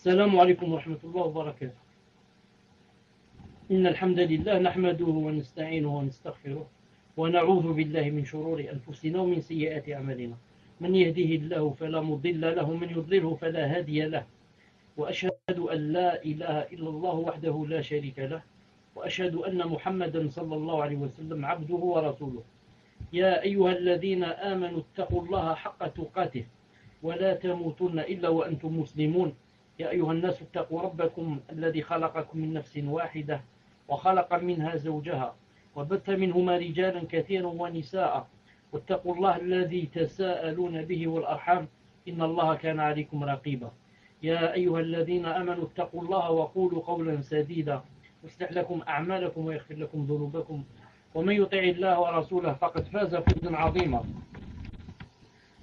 السلام عليكم ورحمة الله وبركاته. إن الحمد لله نحمده ونستعينه ونستغفره ونعوذ بالله من شرور أنفسنا ومن سيئات أعمالنا. من يهده الله فلا مضل له ومن يضلله فلا هادي له. وأشهد أن لا إله إلا الله وحده لا شريك له وأشهد أن محمدا صلى الله عليه وسلم عبده ورسوله. يا أيها الذين آمنوا اتقوا الله حق تقاته ولا تموتن إلا وأنتم مسلمون. يا أيها الناس اتقوا ربكم الذي خلقكم من نفس واحدة وخلق منها زوجها وبث منهما رجالا كثيرا ونساء واتقوا الله الذي تساءلون به والأرحام إن الله كان عليكم رقيبا. يا أيها الذين آمنوا اتقوا الله وقولوا قولا سديدا يصلح لكم أعمالكم ويغفر لكم ذنوبكم ومن يطع الله ورسوله فقد فاز فوزا عظيما.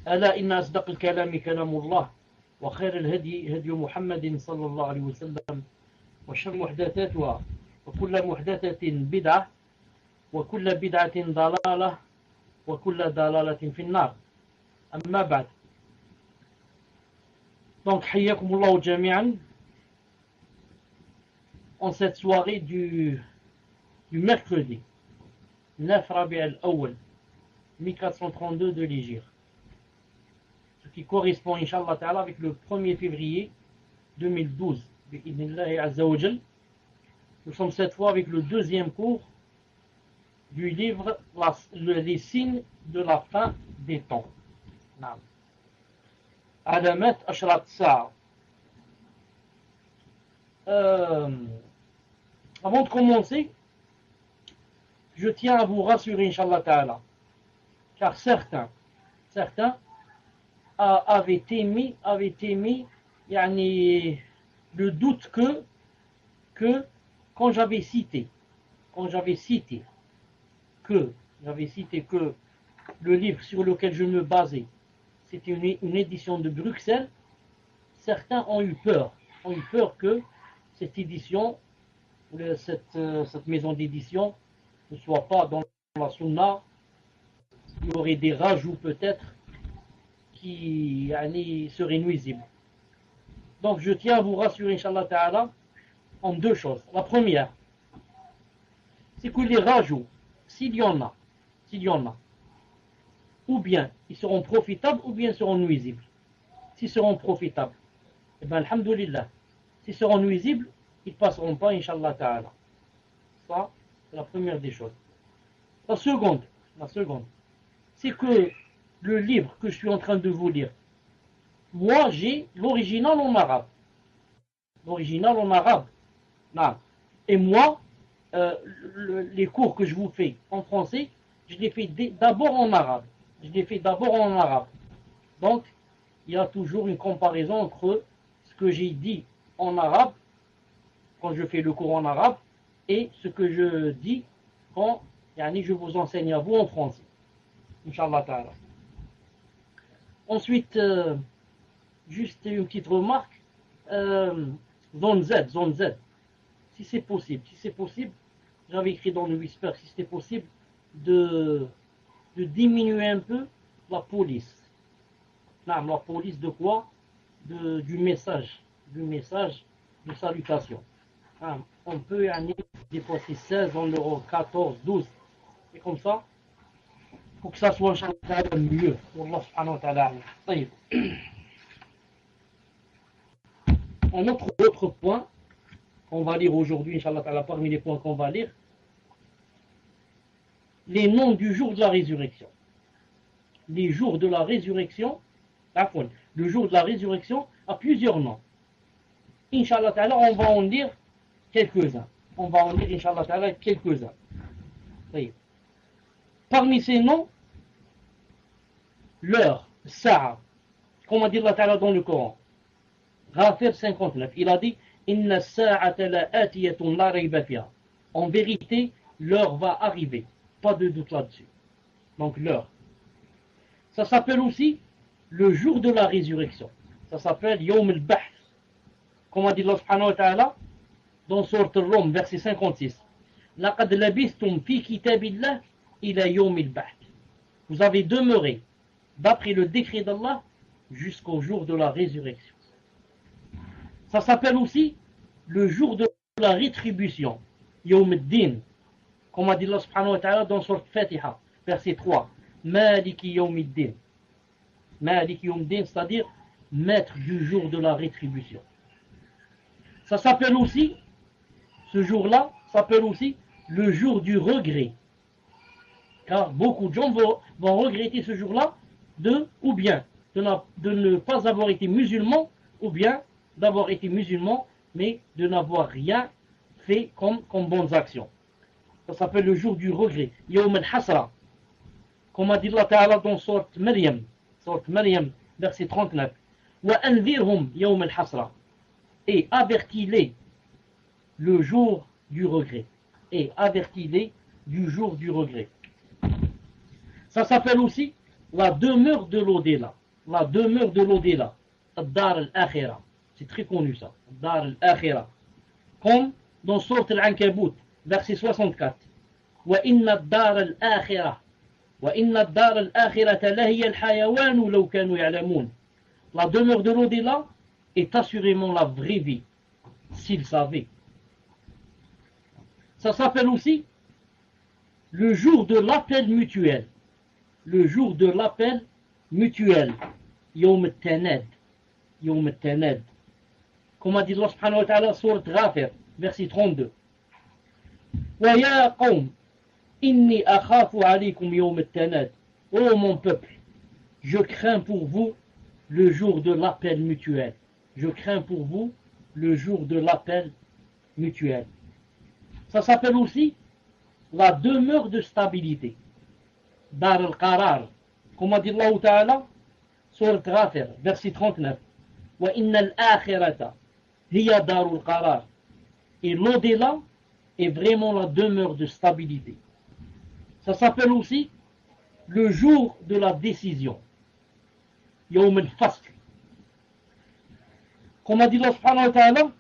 ألا إن أصدق الكلام كلام الله وخير الهدي هدي محمد صلى الله عليه وسلم وشر محدثاتها وكل محدثة بدعة وكل بدعة ضلالة وكل ضلالة في النار. أما بعد. Donc, حياكم الله جميعا en cette soirée du mercredi 9 Rabi' al-Awwal 1432 de l'Hégire, ce qui correspond Inch'Allah Ta'ala avec le 1er février 2012. Nous sommes cette fois avec le deuxième cours du livre Les signes de la fin des temps. Alamat Ashrat Sa'a. Avant de commencer, je tiens à vous rassurer, Inch'Allah Ta'ala, car certains avaient émis le doute que quand j'avais cité que le livre sur lequel je me basais, c'était une édition de Bruxelles, certains ont eu peur que cette édition, cette maison d'édition ne soit pas dans la sunna. Il y aurait des rajouts peut-être qui seraient nuisibles. Donc je tiens à vous rassurer, Inch'Allah Ta'ala, en deux choses. La première, c'est que les rajouts, s'il y en a, ou bien ils seront profitables, ou bien ils seront nuisibles. S'ils seront profitables, eh bien, alhamdoulilah. S'ils seront nuisibles, ils ne passeront pas, Inch'Allah Ta'ala. Ça, c'est la première des choses. La seconde, c'est que le livre que je suis en train de vous lire, moi j'ai l'original en arabe. Non. Et moi, les cours que je vous fais en français, je les fais d'abord en arabe. Donc, il y a toujours une comparaison entre ce que j'ai dit en arabe, quand je fais le cours en arabe, et ce que je dis quand je vous enseigne à vous en français. Inch'Allah Ta'ala. Ensuite, juste une petite remarque. Zone Z. Si c'est possible, j'avais écrit dans le Whisper, si c'était possible, de diminuer un peu la police. Non, la police de quoi? Du message de salutation. On peut dépasser 16, on aura 14, 12. Et comme ça, pour que ça soit mieux. Wallah subhanahu wa ta'ala. Un autre point qu'on va lire aujourd'hui, Inch'Allah Ta'ala, parmi les points qu'on va lire, les noms du jour de la résurrection. Les jours de la résurrection, le jour de la résurrection a plusieurs noms. Inch'Allah Ta'ala, on va en lire quelques-uns. Inch'Allah Ta'ala, quelques-uns. Parmi ces noms, l'heure, Sa'a, comme a dit Allah Ta'ala dans le Coran. Ghafir 59, il a dit Inna sa'ata la atiyatun la rayba fiha. En vérité, l'heure va arriver. Pas de doute là-dessus. Donc l'heure. Ça s'appelle aussi le jour de la résurrection. Ça s'appelle Yawm al-Bahth. Comme a dit Allah subhanahu wa ta'ala dans Sourate Al-Rum, verset 56. Laqad labithtum fi kitabillah ila Yawm al-Bahth. Vous avez demeuré, d'après le décret d'Allah, jusqu'au jour de la résurrection. Ça s'appelle aussi le jour de la rétribution. Yawm al-Din. Comme a dit Allah subhanahu wa ta'ala dans Sourate Fatiha, verset 3. Maliki Yawm al-Din. Maliki Yawm al-Din, c'est-à-dire maître du jour de la rétribution. Ça s'appelle aussi, ce jour-là, s'appelle aussi le jour du regret. Car beaucoup de gens vont regretter ce jour-là ou bien de ne pas avoir été musulman, ou bien d'avoir été musulman, mais de n'avoir rien fait comme bonnes actions. Ça s'appelle le jour du regret. Yawm al-Hasra. Comme a dit Allah Ta'ala dans Sourate Maryam, verset 39. Wa anzirhum yawm al-Hasra. Et avertis-les le jour du regret. Et avertis-les du jour du regret. Ça s'appelle aussi la demeure de l'au-delà. La demeure de l'au-delà. Ad-Dar al-Akhira. C'est très connu ça. Ad-Dar al-Akhira. Comme dans Sourate Al-Ankabut, verset 64. وَإِنَّ الدَّارَ الْآخِرَةَ وَإِنَّ الدَّارَ الْآخِرَةَ لَهِيَ الْحَيَوَانُ لَوْ كَانُوا يَعْلَمُونَ. La demeure de l'au-delà est assurément la vraie vie, s'ils savaient. Ça s'appelle aussi le jour de l'appel mutuel. Le jour de l'appel mutuel. Yawm al-Tanad. Yawm al-Tanad. Comme a dit Allah subhanahu wa ta'ala, Sourate Ghafir, verset 32. وَيَا قَوْمِ إِنِّي أَخَافُ عَلَيْكُمْ يَوْمَ التَّنَادِ. Ô mon peuple, je crains pour vous le jour de l'appel mutuel. Je crains pour vous le jour de l'appel mutuel. Ça s'appelle aussi la demeure de stabilité. Dar al-Qarar. Comme a dit Allah Ta'ala, Sourate Ghafir, verset 39. وَإِنَّ الْآخِرَةَ هِيَ دَارُ الْقَرَارِ. Et l'au-delà est vraiment la demeure de stabilité. Ça s'appelle aussi le jour de la décision. Yawm al-Fasl. Comme a dit Allah subhanahu wa ta'ala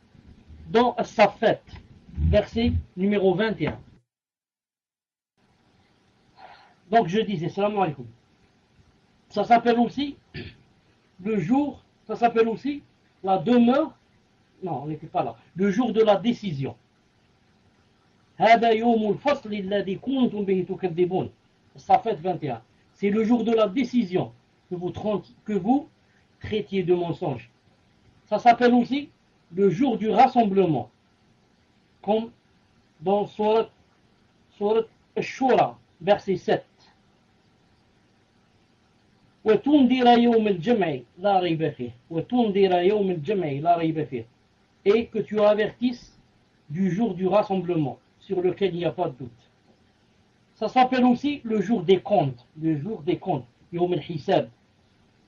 dans As-Saffat, verset numéro 21. Donc je disais, salam alaikum. Ça s'appelle aussi le jour, ça s'appelle aussi la demeure, non, on n'était pas là, le jour de la décision. هذا يوم الفصل الذي كنتم به تكذبون. Safat 21. C'est le jour de la décision que vous traitiez de mensonge. Ça s'appelle aussi le jour du rassemblement. Comme dans Sourate Ash-Shura, verset 7. وتنذر يوم الجمع لا ريب فيه. وتنذر يوم الجمع لا ريب فيه. Et que tu avertisses du jour du rassemblement, sur lequel il n'y a pas de doute. Ça s'appelle aussi le jour des comptes. Le jour des comptes. Yawm al-Hisab.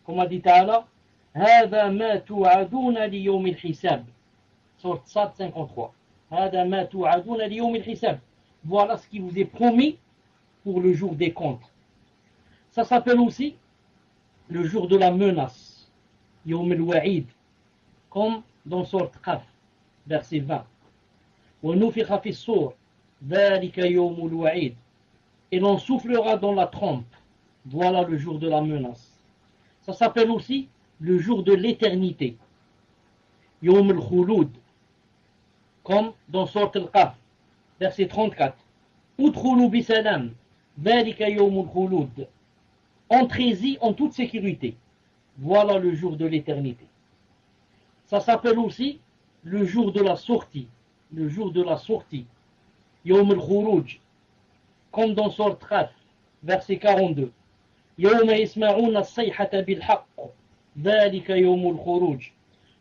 Comme a dit Ta'ala, هذا ما توعدون ليوم الحساب. Sourate Sad 53. هذا ما توعدون ليوم الحساب. Voilà ce qui vous est promis pour le jour des comptes. Ça s'appelle aussi le jour de la menace. Yawm al-Wa'id. Comme dans Sourate Qaf, verset 20. وَنُفِخَ فِي الصُّورِ ذَلِكَ يَوْمُ الْوَعِيدِ. Et l'on soufflera dans la trompe. Voilà le jour de la menace. Ça s'appelle aussi le jour de l'éternité. Yawm al-Khulud. Comme dans Sourate Al-Qaf, verset 34. Udkhulu bisalam. ذَلِكَ يَوْمُ الْخُلُودِ. Entrez-y en toute sécurité. Voilà le jour de l'éternité. Ça s'appelle aussi le jour de la sortie. Le jour de la sortie. Yawm al-Khuruj. Comme dans Sourate Qaf, verset 42. يوم يسمعون الصيحة بالحق ذلك يوم الخروج.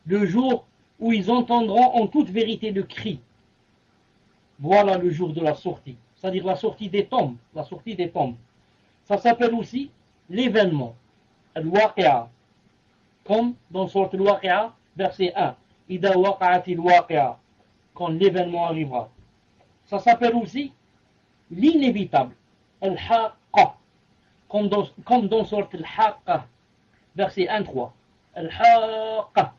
Le jour où ils entendront en toute vérité le cri. Voilà le jour de la sortie. C'est-à-dire la sortie des tombes. La sortie des tombes. Ça s'appelle aussi l'événement. Al-Waqi'a. Comme dans Sourate Al-Waqi'a, verset 1. إذا وقعت الواقعة. Quand l'événement arrivera. Ça s'appelle aussi l'inévitable. Al-Haqqa. Comme dans Sourate Al-Haqqa, verset 1-3. Al-Haqqa.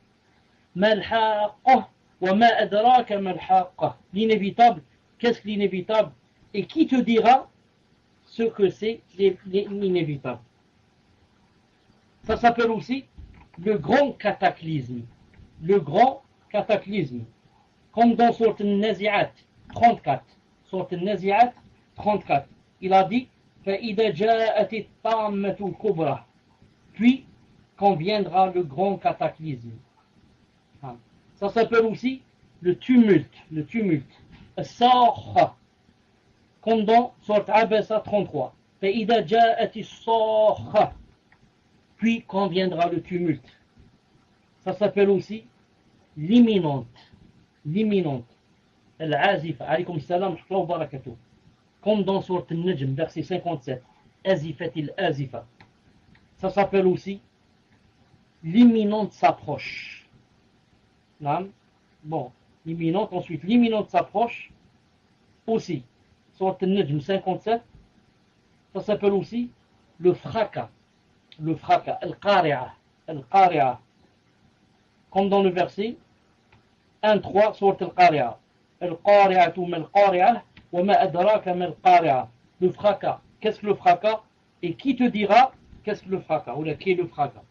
Ma al-Haqqa wa ma adraka ma al-Haqqa. L'inévitable, qu'est-ce que l'inévitable? Et qui te dira ce que c'est l'inévitable? Ça s'appelle aussi le grand cataclysme. Le grand cataclysme, comme dans Sourate Al-Nazi'at 34. Sourate Al-Nazi'at 34. Il a dit فَإِذَا جَاءَتِ الطَّامَّةُ الْكُبْرَى. Puis, quand viendra le grand cataclysme. Ça s'appelle aussi le tumulte. Le tumulte. As-Sakha. Comme dans Sourate Abasa 33. فَإِذَا جَاءَتِ الصَّاخَّةُ. Puis, quand viendra le tumulte. Ça s'appelle aussi l'imminente. L'imminente. Al-Azifa. Alaykum salam wa barakatuh. Comme dans Sourate Al-Najm, verset 57. Azifatil Azifa. Ça s'appelle aussi l'imminente s'approche. Bon, l'imminente, ensuite l'imminente s'approche aussi. Sourate Al-Najm 57. Ça s'appelle aussi le fracas. Le fracas. Al-Qari'ah. Al-Qari'ah. Comme dans le verset 1-3, Sourate Al-Qari'ah. Al-Qari'atu mal-Qari'ah. وَمَا أَدْرَاكَ مَا الْقَارِعَةُ. Le fracas. Qu'est-ce que le fracas? Et qui te dira qu'est-ce que le fracas? Ou qui est le fracas?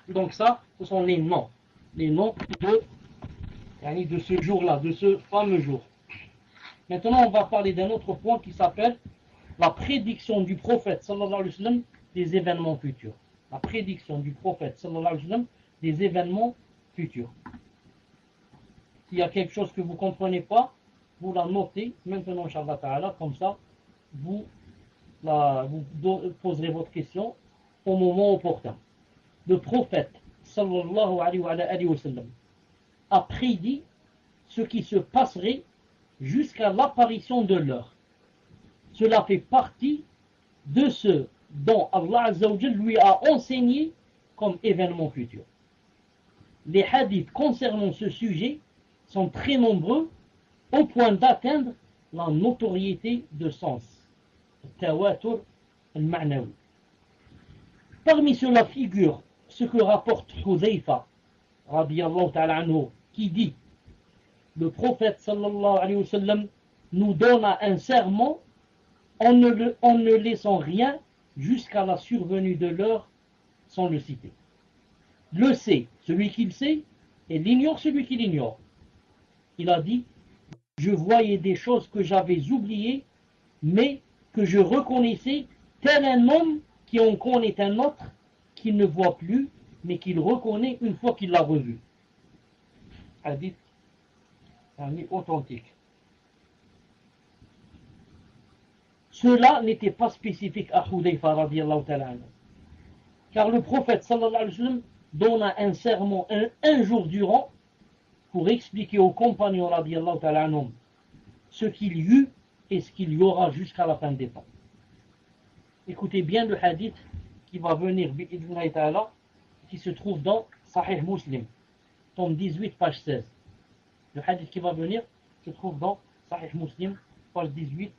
Donc ça, ce sont les noms. Les noms de ce jour-là, de ce fameux jour. Maintenant, on va parler d'un autre point qui s'appelle la prédiction du prophète sallallahu alayhi wa sallam des événements futurs. La prédiction du prophète sallallahu alayhi wa sallam des événements futurs. S'il y a quelque chose que vous ne comprenez pas, vous la notez maintenant, Inch'Allah Ta'ala, comme ça, vous poserez votre question au moment opportun. Le prophète, sallallahu alayhi wa sallam, a prédit ce qui se passerait jusqu'à l'apparition de l'heure. Cela fait partie de ce dont Allah Azza wa Jal lui a enseigné comme événement futur. Les hadiths concernant ce sujet sont très nombreux au point d'atteindre la notoriété de sens. Tawatur al-ma'nawi. Parmi cela figure ce que rapporte Hudhayfa, radiyallahu ta'ala anhu, qui dit: le prophète sallallahu alayhi wa sallam nous donna un serment en ne laissant rien jusqu'à la survenue de l'heure sans le citer. Le sait celui qui le sait, et l'ignore celui qui l'ignore. Il a dit: je voyais des choses que j'avais oubliées, mais que je reconnaissais, tel un homme qui en connaît un autre qu'il ne voit plus, mais qu'il reconnaît une fois qu'il l'a revu. Hadith authentique. Cela n'était pas spécifique à Hudayfa radiyallahu ta'ala anhu, car le prophète sallallahu alayhi wa sallam donna un serment un jour durant pour expliquer aux compagnons radiyallahu ta'ala anhum ce qu'il y eut et ce qu'il y aura jusqu'à la fin des temps. Écoutez bien le hadith qui va venir bi'idhnillahi ta'ala, qui se trouve dans Sahih Muslim, tome 18, page 16. Le hadith qui va venir se trouve dans Sahih Muslim, page 18,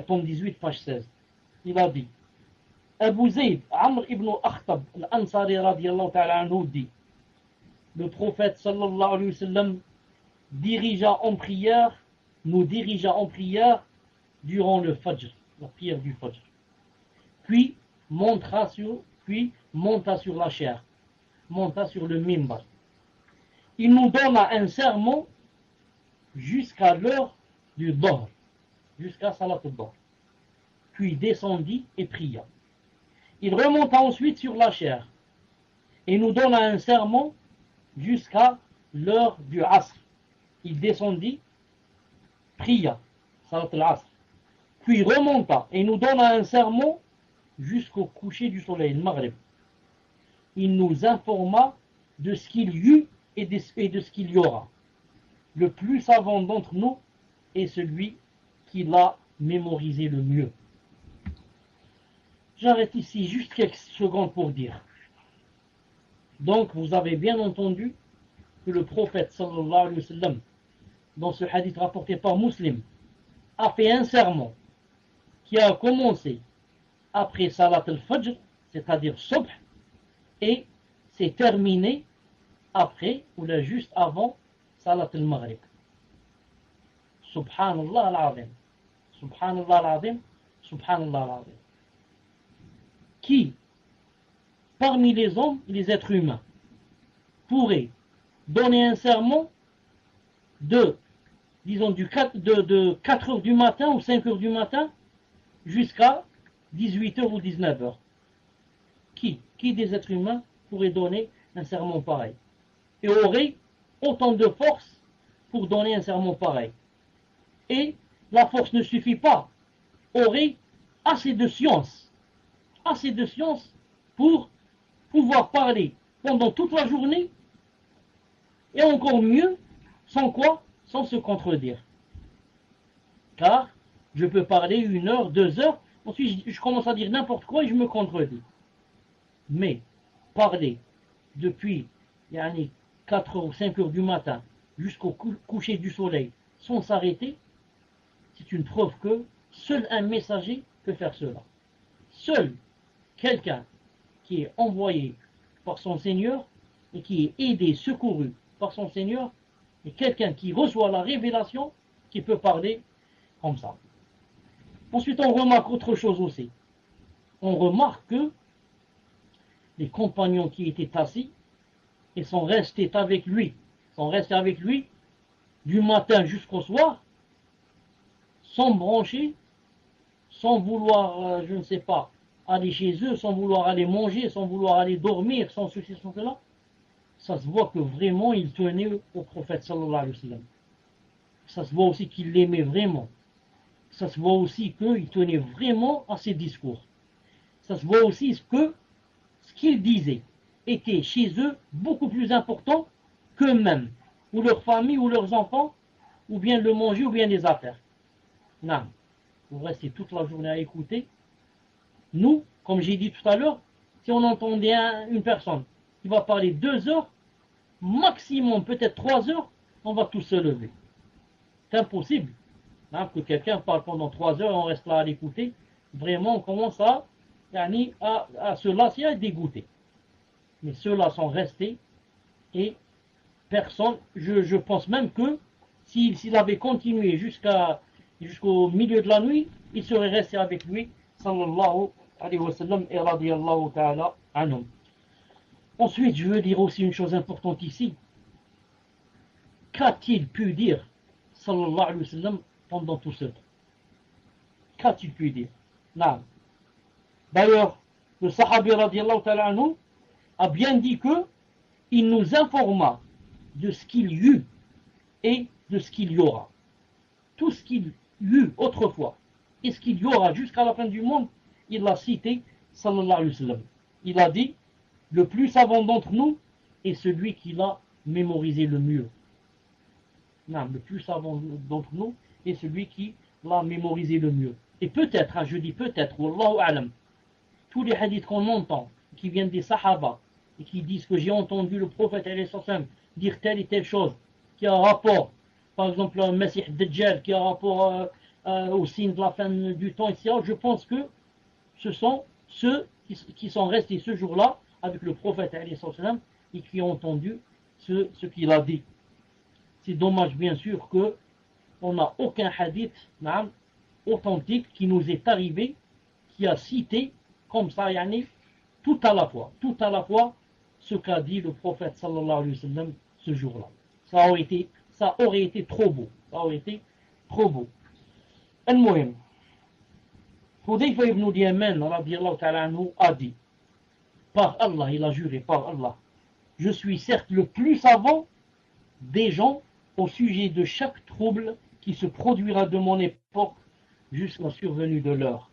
tome 18, page 16. Il a dit: Abu Zayd, Amr ibn Akhtab, al-Ansari radiyallahu ta'ala anhu dit: le prophète sallallahu alayhi wa sallam nous dirigea en prière durant le Fajr, la prière du Fajr. Puis monta sur la chair, monta sur le mimbar. Il nous donna un sermon jusqu'à l'heure du Dhuhr, jusqu'à Salat al-Dhuhr. Puis descendit et pria. Il remonta ensuite sur la chair et nous donna un sermon jusqu'à l'heure du Asr. Il descendit, pria, Salat al-Asr. Puis remonta et nous donna un sermon jusqu'au coucher du soleil, le Maghrib. Il nous informa de ce qu'il y eut et de ce qu'il y aura. Le plus savant d'entre nous est celui qui l'a mémorisé le mieux. J'arrête ici juste quelques secondes pour dire. Donc vous avez bien entendu que le prophète sallallahu alayhi wa sallam, dans ce hadith rapporté par Muslim, a fait un sermon qui a commencé après Salat al-Fajr, c'est-à-dire Subh, et s'est terminé après ou là juste avant Salat al-Maghrib. Subhanallah al-Azim. Subhanallah al-Azim. Subhanallah al-Azim. Qui, parmi les hommes, les êtres humains, pourrait donner un sermon de, disons, de 4 heures du matin ou 5 heures du matin jusqu'à 18 heures ou 19 heures. Qui des êtres humains pourrait donner un sermon pareil et aurait autant de force pour donner un sermon pareil? Et la force ne suffit pas, aurait assez de science pour pouvoir parler pendant toute la journée, et encore mieux, sans quoi? Sans se contredire. Car je peux parler 1 heure, 2 heures, ensuite je commence à dire n'importe quoi et je me contredis. Mais parler depuis 4 ou 5 heures du matin jusqu'au coucher du soleil sans s'arrêter, c'est une preuve que seul un messager peut faire cela. Seul quelqu'un qui est envoyé par son Seigneur et qui est aidé, secouru par son Seigneur, et quelqu'un qui reçoit la révélation qui peut parler comme ça. Ensuite, on remarque autre chose aussi. On remarque que les compagnons qui étaient assis et sont restés avec lui du matin jusqu'au soir, sans brancher, sans vouloir, je ne sais pas, aller chez eux, sans vouloir aller manger, sans vouloir aller dormir, sans ceci, sans cela. Ça se voit que vraiment il tenait au prophète sallallahu alayhi wa sallam. Ça se voit aussi qu'il l'aimait vraiment. Ça se voit aussi qu'il tenait vraiment à ses discours. Ça se voit aussi que ce qu'il disait était chez eux beaucoup plus important qu'eux-mêmes, ou leur famille, ou leurs enfants, ou bien le manger, ou bien les affaires. Non, vous restez toute la journée à écouter. Nous, comme j'ai dit tout à l'heure, si on entendait une personne qui va parler 2 heures, maximum peut-être 3 heures, on va tous se lever. C'est impossible que quelqu'un parle pendant 3 heures et on reste là à l'écouter. Vraiment, on commence à se lasser, à être dégoûté. Mais ceux-là sont restés et personne, je pense même que s'il avait continué jusqu'au milieu de la nuit, il serait resté avec lui, sallallahu alayhi wa sallam et radiyallahu ta'ala anhum. Ensuite, je veux dire aussi une chose importante ici. Qu'a-t-il pu dire, sallallahu alayhi wa sallam, pendant tout ce temps? Qu'a-t-il pu dire? Non. D'ailleurs, le sahabi radiyallahu ta'ala anhu a bien dit que il nous informa de ce qu'il y eut et de ce qu'il y aura. Tout ce qu'il y eut autrefois et ce qu'il y aura jusqu'à la fin du monde, il l'a cité, sallallahu alayhi wa sallam. Il a dit, le plus savant d'entre nous est celui qui l'a mémorisé le mieux. Non, le plus savant d'entre nous est celui qui l'a mémorisé le mieux. Et peut-être, je dis peut-être, wallahu a'lam, tous les hadiths qu'on entend, qui viennent des sahaba, et qui disent que j'ai entendu le prophète dire telle et telle chose, qui a rapport, par exemple, un Messie Dajjal, qui a rapport au signe de la fin du temps, etc. Je pense que ce sont ceux qui sont restés ce jour-là avec le prophète et qui ont entendu ce qu'il a dit. C'est dommage, bien sûr, qu'on n'a aucun hadith authentique qui nous est arrivé, qui a cité comme ça, tout à la fois, ce qu'a dit le prophète sallallahu alayhi wa sallam ce jour-là. Ça aurait été trop beau. Al-Muhim, Hudayfa ibn al-Yaman radiyallahu ta'ala anhu a dit, par Allah, il a juré par Allah, je suis certes le plus savant des gens au sujet de chaque trouble qui se produira de mon époque jusqu'à la survenue de l'heure.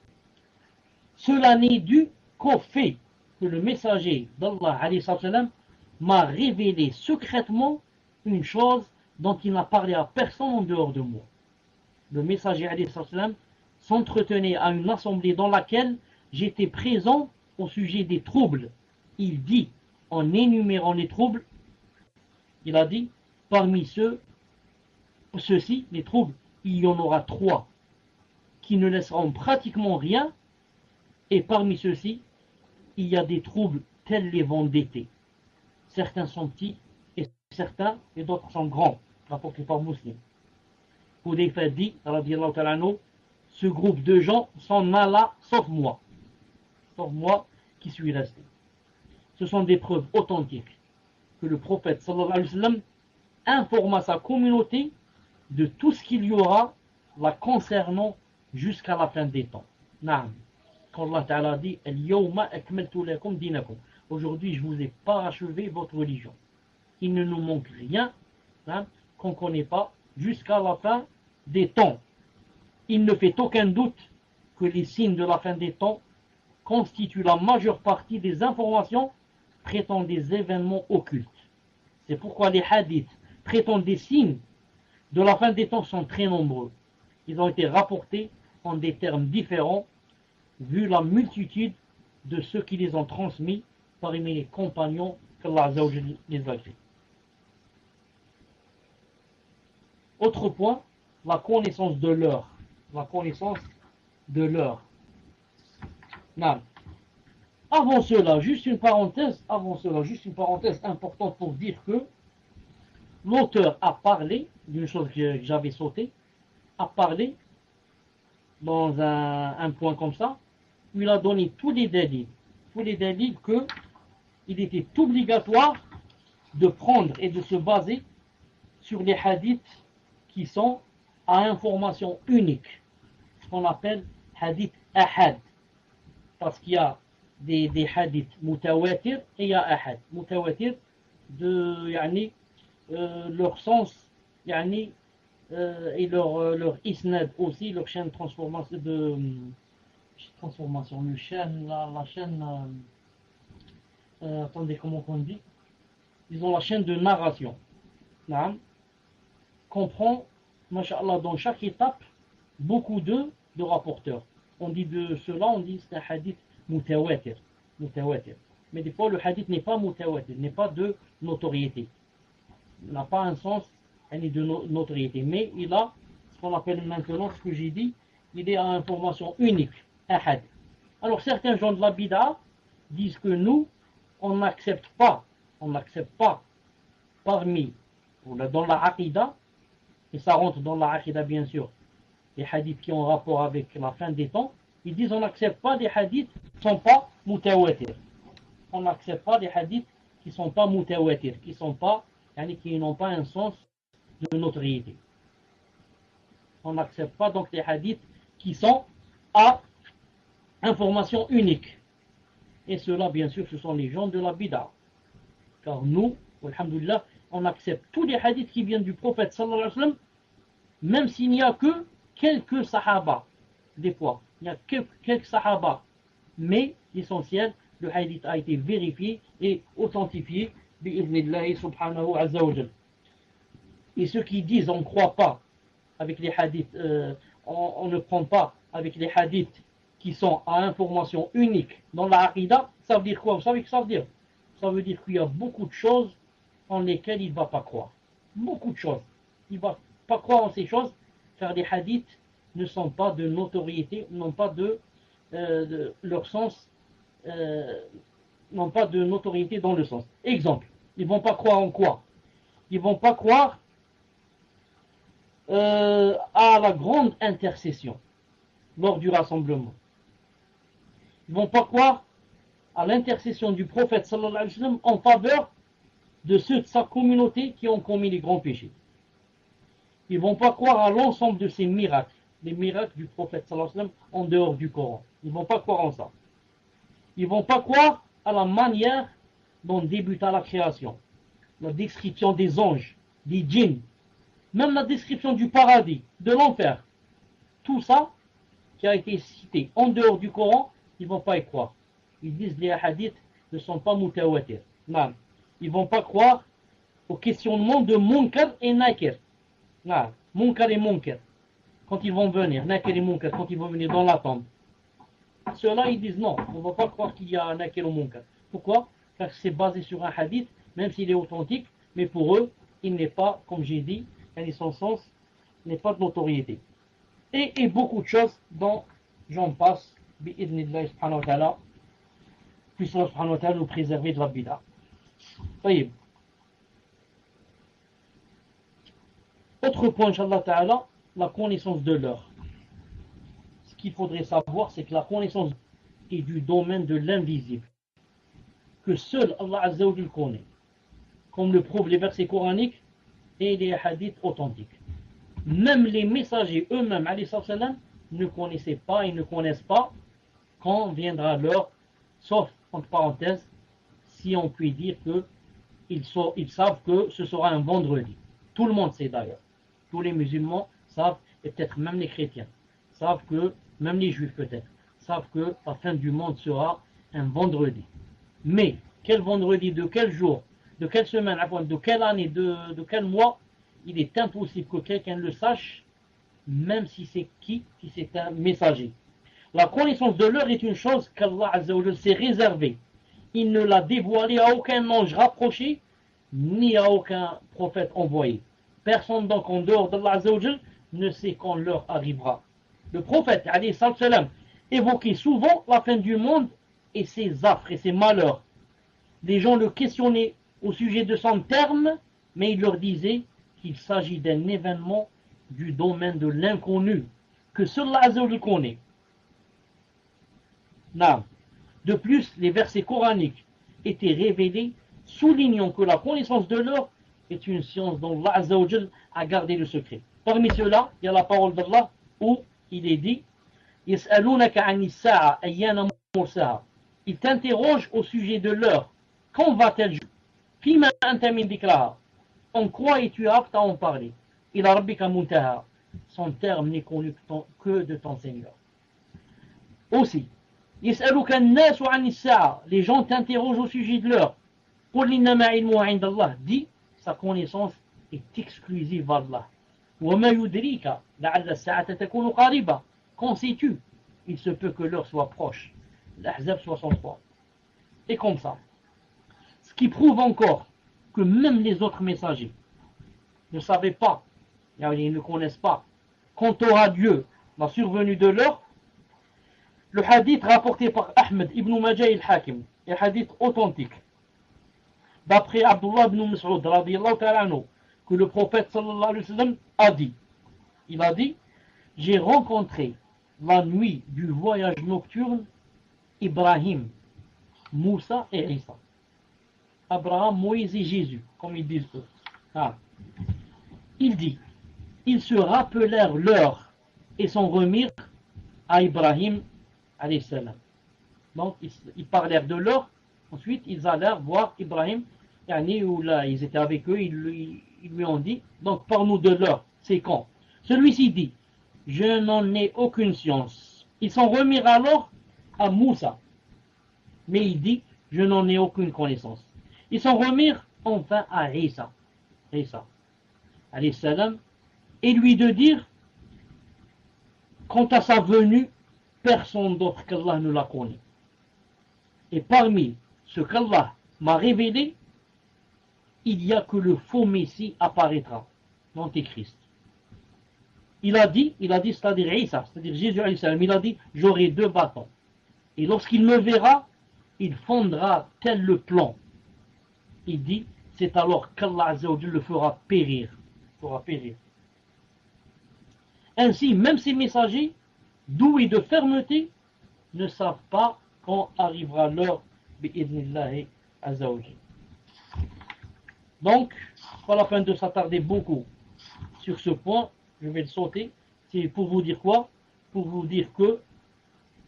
Cela n'est dû qu'au fait que le messager d'Allah m'a révélé secrètement une chose dont il n'a parlé à personne en dehors de moi. Le messager s'entretenait à une assemblée dans laquelle j'étais présent au sujet des troubles. Il dit, en énumérant les troubles, il a dit, parmi ceux-ci, les troubles, il y en aura 3 qui ne laisseront pratiquement rien, et parmi ceux-ci, il y a des troubles tels les vents d'été. Certains sont petits et d'autres sont grands, rapporté par Muslim. Hudayfa dit, radiyallahu ta'ala anhu, ce groupe de gens s'en alla sauf moi qui suis resté. Ce sont des preuves authentiques que le prophète sallallahu alayhi wa sallam informa sa communauté de tout ce qu'il y aura la concernant jusqu'à la fin des temps. Naam. Quand Allah Ta'ala dit Al-yawma akmaltu lakum dinakum. Aujourd'hui, je vous ai parachevé votre religion. Il ne nous manque rien qu'on ne connaît pas jusqu'à la fin des temps. Il ne fait aucun doute que les signes de la fin des temps constituent la majeure partie des informations traitant des événements occultes. C'est pourquoi les hadiths traitant des signes de la fin des temps sont très nombreux. Ils ont été rapportés en des termes différents, vu la multitude de ceux qui les ont transmis parmi les compagnons qu'Allah Azza wa Jalla les a créés. Autre point, la connaissance de l'heure. La connaissance de l'heure. Avant cela, juste une parenthèse importante pour dire que l'auteur a parlé d'une chose que j'avais sautée, a parlé dans un point comme ça, où il a donné tous les délits que il était obligatoire de prendre et de se baser sur les hadiths qui sont à information unique, ce qu'on appelle hadith ahad, parce qu'il y a des hadiths mutawatir et il y a ahad. Mutawatir de leur sens et leur isnad aussi, leur chaîne de transformation la chaîne attendez, comment on dit, ils ont la chaîne de narration comprend, masha'Allah, dans chaque étape beaucoup de rapporteurs. On dit de cela, on dit c'est un hadith mutawatir. Mais des fois le hadith n'est pas mutawatir, n'est pas de notoriété, il n'a pas un sens de notoriété, mais il a ce qu'on appelle maintenant, ce que j'ai dit, il est à information unique, ahad. Alors certains gens de la bid'a disent que nous, on n'accepte pas parmi, dans la aqidah, et ça rentre dans la aqidah bien sûr, les hadiths qui ont rapport avec la fin des temps, ils disent on n'accepte pas des hadiths qui ne sont pas mutawatir. On n'accepte pas des hadiths qui ne sont pas mutawatir, qui n'ont pas un sens de notoriété. On n'accepte pas donc les hadiths qui sont à information unique. Et cela, bien sûr, ce sont les gens de la bid'a. Car nous, alhamdoulilah, on accepte tous les hadiths qui viennent du prophète sallallahu alayhi wa sallam, même s'il n'y a que quelques sahaba. Des fois, il y a quelques sahaba. Mais l'essentiel, le hadith a été vérifié et authentifié bi'idhnillahi subhanahu azza wa jal. Et ceux qui disent on ne croit pas avec les hadiths, on ne prend pas avec les hadiths qui sont à information unique dans la aqidah, ça veut dire quoi? Vous savez ce que ça veut dire? Ça veut dire qu'il y a beaucoup de choses en lesquelles il ne va pas croire. Beaucoup de choses. Il ne va pas croire en ces choses, car les hadiths ne sont pas de notoriété, n'ont pas de leur sens, n'ont pas de notoriété dans le sens. Exemple, ils ne vont pas croire en quoi? Ils ne vont pas croire à la grande intercession lors du rassemblement. Ils ne vont pas croire à l'intercession du prophète sallallahu alayhi wa sallam en faveur de ceux de sa communauté qui ont commis les grands péchés. Ils ne vont pas croire à l'ensemble de ces miracles, les miracles du prophète sallallahu alayhi wa sallam en dehors du Coran. Ils ne vont pas croire en ça. Ils ne vont pas croire à la manière dont débuta la création, la description des anges, des djinns, même la description du paradis, de l'enfer. Tout ça qui a été cité en dehors du Coran, ils ne vont pas y croire. Ils disent que les hadiths ne sont pas mutawatir. Non. Ils ne vont pas croire au questionnement de Munkar et Nakir. Non. Munkar et Munkar. Quand ils vont venir, Nakir et Munkar, quand ils vont venir dans la tombe. Ceux-là, ils disent non, on ne va pas croire qu'il y a un Nakir ou Munkar. Pourquoi? Parce que c'est basé sur un hadith, même s'il est authentique, mais pour eux, il n'est pas, comme j'ai dit, son sens n'est pas de notoriété. Et beaucoup de choses dont j'en passe, bi'idhnillahi subhanahu wa ta'ala, puisse Allah subhanahu wa ta'ala nous préserver de la bid'a. Taïb. Autre point, Inch'Allah ta'ala, la connaissance de l'heure. Ce qu'il faudrait savoir, c'est que la connaissance est du domaine de l'invisible, que seul Allah Azza wa Jal connaît. comme le prouvent les versets coraniques et les hadiths authentiques. Même les messagers eux-mêmes, alayhi salam, ne connaissaient pas et ne connaissent pas quand viendra l'heure, sauf, entre parenthèses, si on peut dire qu'ils savent que ce sera un vendredi. Tout le monde sait d'ailleurs. Tous les musulmans savent, et peut-être même les chrétiens, savent que, même les juifs peut-être, savent que la fin du monde sera un vendredi. Mais, quel vendredi, de quel jour, de quelle semaine, de quelle année, de quel mois, il est impossible que quelqu'un le sache, même si c'est si c'est un messager. La connaissance de l'heure est une chose qu'Allah Azza wa Jal s'est réservée. Il ne l'a dévoilée à aucun ange rapproché, ni à aucun prophète envoyé. Personne donc en dehors d'Allah Azza wa Jal ne sait quand l'heure arrivera. Le prophète, alayhi salam, évoquait souvent la fin du monde et ses affres et ses malheurs. Les gens le questionnaient au sujet de son terme, mais il leur disait qu'il s'agit d'un événement du domaine de l'inconnu, que seul Allah le connaît. Non. De plus, les versets coraniques étaient révélés, soulignant que la connaissance de l'heure est une science dont Allah a gardé le secret. Parmi ceux-là, il y a la parole d'Allah où il est dit يَسْأَلُونَكَ عَنِ السَّاعَةِ أَيَّانَ مُرْسَاهَا. Ils t'interrogent au sujet de l'heure. Quand va-t-elle jouer? فِيمَا أَنْتَ مِنْ ذِكْرَهَا. En quoi es-tu apte à en parler? إِلَى رَبِّكَ مُنْتَهَا. Son terme n'est connu que de ton Seigneur. Aussi, يَسْأَلُكَ النَّاسُ عَنِ السَّاعَةِ. Les gens t'interrogent au sujet de l'heure. قُلْ إِنَّمَا عِلْمُهَا عِنْدَ اللَّهِ. Dis, sa connaissance est exclusive à Allah. وَمَا يُدْرِيكَ لَعَلَّ السَّاعَةَ تَكُونُ قَرِيبًا. Qu'en sais-tu? Il se peut que l'heure soit proche. L'Ahzab 63. Et comme ça. Ce qui prouve encore que même les autres messagers ne savaient pas, ils ne connaissent pas, quand aura Dieu la survenue de l'heure. Le hadith rapporté par Ahmed ibn Majah al-Hakim est un hadith authentique. D'après Abdullah ibn Mas'ud, radiyallahu ta'ala anhu, que le prophète sallallahu alayhi wa sallam a dit. Il a dit, j'ai rencontré la nuit du voyage nocturne Ibrahim, Moussa et Isa. Abraham, Moïse et Jésus, comme ils disent eux. Ah. Il dit, ils se rappelèrent l'heure et s'en remirent à Ibrahim alayhi salam. Donc ils parlèrent de l'heure, ensuite ils allèrent voir Ibrahim, où là ils étaient avec eux, ils lui ont dit, donc parle-nous de l'heure, c'est quand? Celui-ci dit, je n'en ai aucune science. Ils s'en remirent alors à Moussa, mais il dit, je n'en ai aucune connaissance. Ils s'en remirent enfin à Isa alayhi salam, et lui de dire, quant à sa venue, personne d'autre qu'Allah ne la connaît. Et parmi ce qu'Allah m'a révélé, il n'y a que le faux Messie apparaîtra, l'Antéchrist. Il a dit, c'est-à-dire Isa, c'est-à-dire Jésus alayhi salam, il a dit, j'aurai 2 bâtons. Et lorsqu'il me verra, il fondra tel le plan. Il dit, c'est alors qu'Allah Azza wa Jalla le fera périr. Ainsi, même ces messagers, doués de fermeté, ne savent pas quand arrivera l'heure bi'idnillahi Azza wa Jalla. Donc, pas la peine de s'attarder beaucoup sur ce point, je vais le sauter. C'est pour vous dire quoi? Pour vous dire que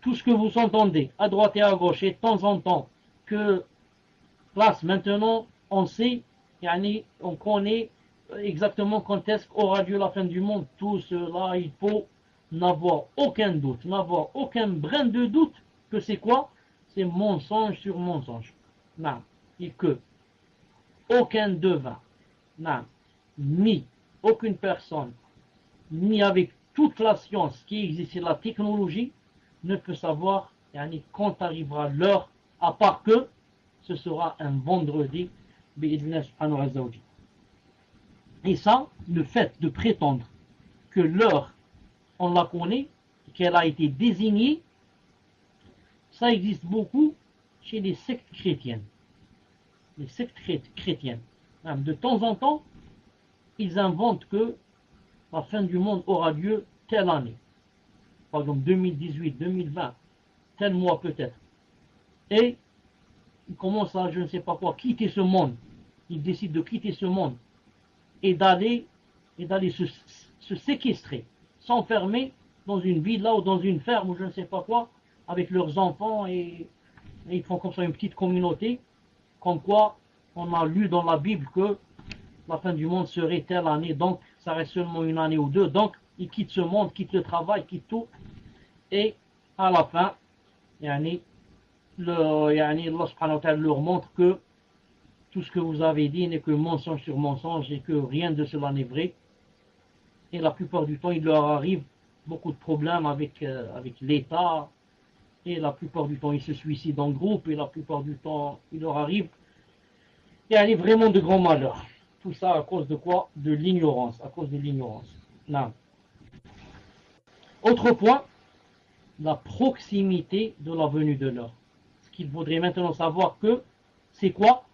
tout ce que vous entendez à droite et à gauche et de temps en temps que place maintenant on sait, on connaît exactement quand est-ce qu'aura lieu la fin du monde. Tout cela, il faut n'avoir aucun doute, n'avoir aucun brin de doute que c'est quoi? C'est mensonge sur mensonge. Non. Et que aucun devin, non, ni aucune personne, ni avec toute la science qui existe et la technologie, ne peut savoir quand arrivera l'heure, à part que ce sera un vendredi. Et ça, le fait de prétendre que l'heure, on la connaît, qu'elle a été désignée, ça existe beaucoup chez les sectes chrétiennes. Les sectes chrétiennes. De temps en temps, ils inventent que la fin du monde aura lieu telle année. Par exemple 2018, 2020, tel mois peut-être. Et ils commencent à, je ne sais pas quoi, quitter ce monde. il décide de quitter ce monde et d'aller se séquestrer, s'enfermer dans une villa ou dans une ferme ou je ne sais pas quoi, avec leurs enfants et ils font comme ça une petite communauté, comme quoi on a lu dans la Bible que la fin du monde serait telle année, donc ça reste seulement une année ou deux, donc ils quittent ce monde, quittent le travail, quittent tout, et à la fin, Allah subhanahu wa ta'ala leur montre que tout ce que vous avez dit n'est que mensonge sur mensonge et que rien de cela n'est vrai. Et la plupart du temps, il leur arrive beaucoup de problèmes avec l'État, et la plupart du temps, ils se suicident en groupe, et la plupart du temps, il leur arrive vraiment de grands malheurs. Tout ça à cause de quoi? De l'ignorance, à cause de l'ignorance. Non. Autre point, la proximité de la venue de l'heure. Ce qu'il faudrait maintenant savoir que, c'est quoi?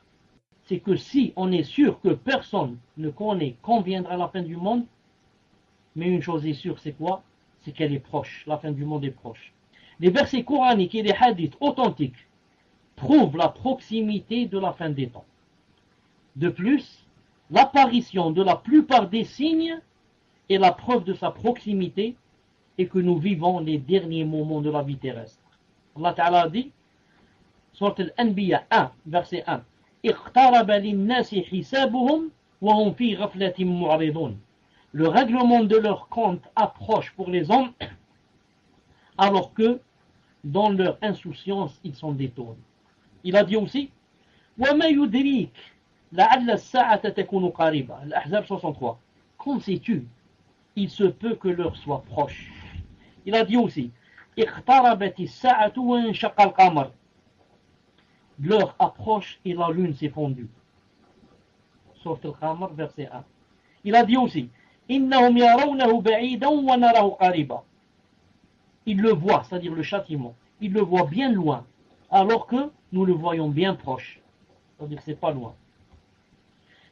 C'est que si on est sûr que personne ne connaît quand viendra la fin du monde, mais une chose est sûre, c'est quoi? C'est qu'elle est proche, la fin du monde est proche. Les versets coraniques et les hadiths authentiques prouvent la proximité de la fin des temps. De plus, l'apparition de la plupart des signes est la preuve de sa proximité et que nous vivons les derniers moments de la vie terrestre. Allah Ta'ala dit, Surat Al-Anbiya 1, verset 1, اقترب للناس حسابهم وهم في غفلة معرضون. Le règlement de leur compte approche pour les hommes alors que dans leur insouciance ils sont détournés. Il a dit aussi وما يدريك لعل الساعة تكون قريبة. L'Ahzab 63. Qu'en sais-tu? Il se peut que l'heure soit proche. Il a dit aussi اقتربت الساعة وانشق القمر. L'heure approche et la lune s'est fondue. Surat Al-Qamar, verset 1. Il a dit aussi إنهم يرونه بعيدا ونراه قريبا. Il le voit, c'est-à-dire le châtiment. Il le voit bien loin, alors que nous le voyons bien proche. C'est-à-dire que c'est pas loin.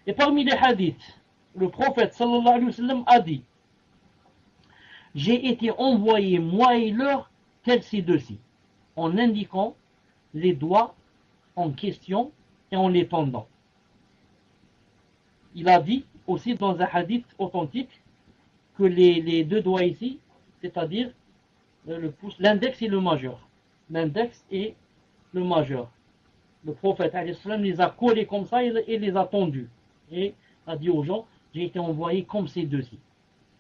Et parmi les hadiths, le prophète sallallahu alayhi wa sallam a dit j'ai été envoyé, moi et l'heure, tel ci-dessus, en indiquant les doigts en question et en les tendant. Il a dit aussi dans un hadith authentique que les deux doigts ici, c'est-à-dire le pouce, l'index et le majeur. L'index et le majeur. Le prophète les a collés comme ça et les a tendus. Et a dit aux gens, j'ai été envoyé comme ces deux-ci.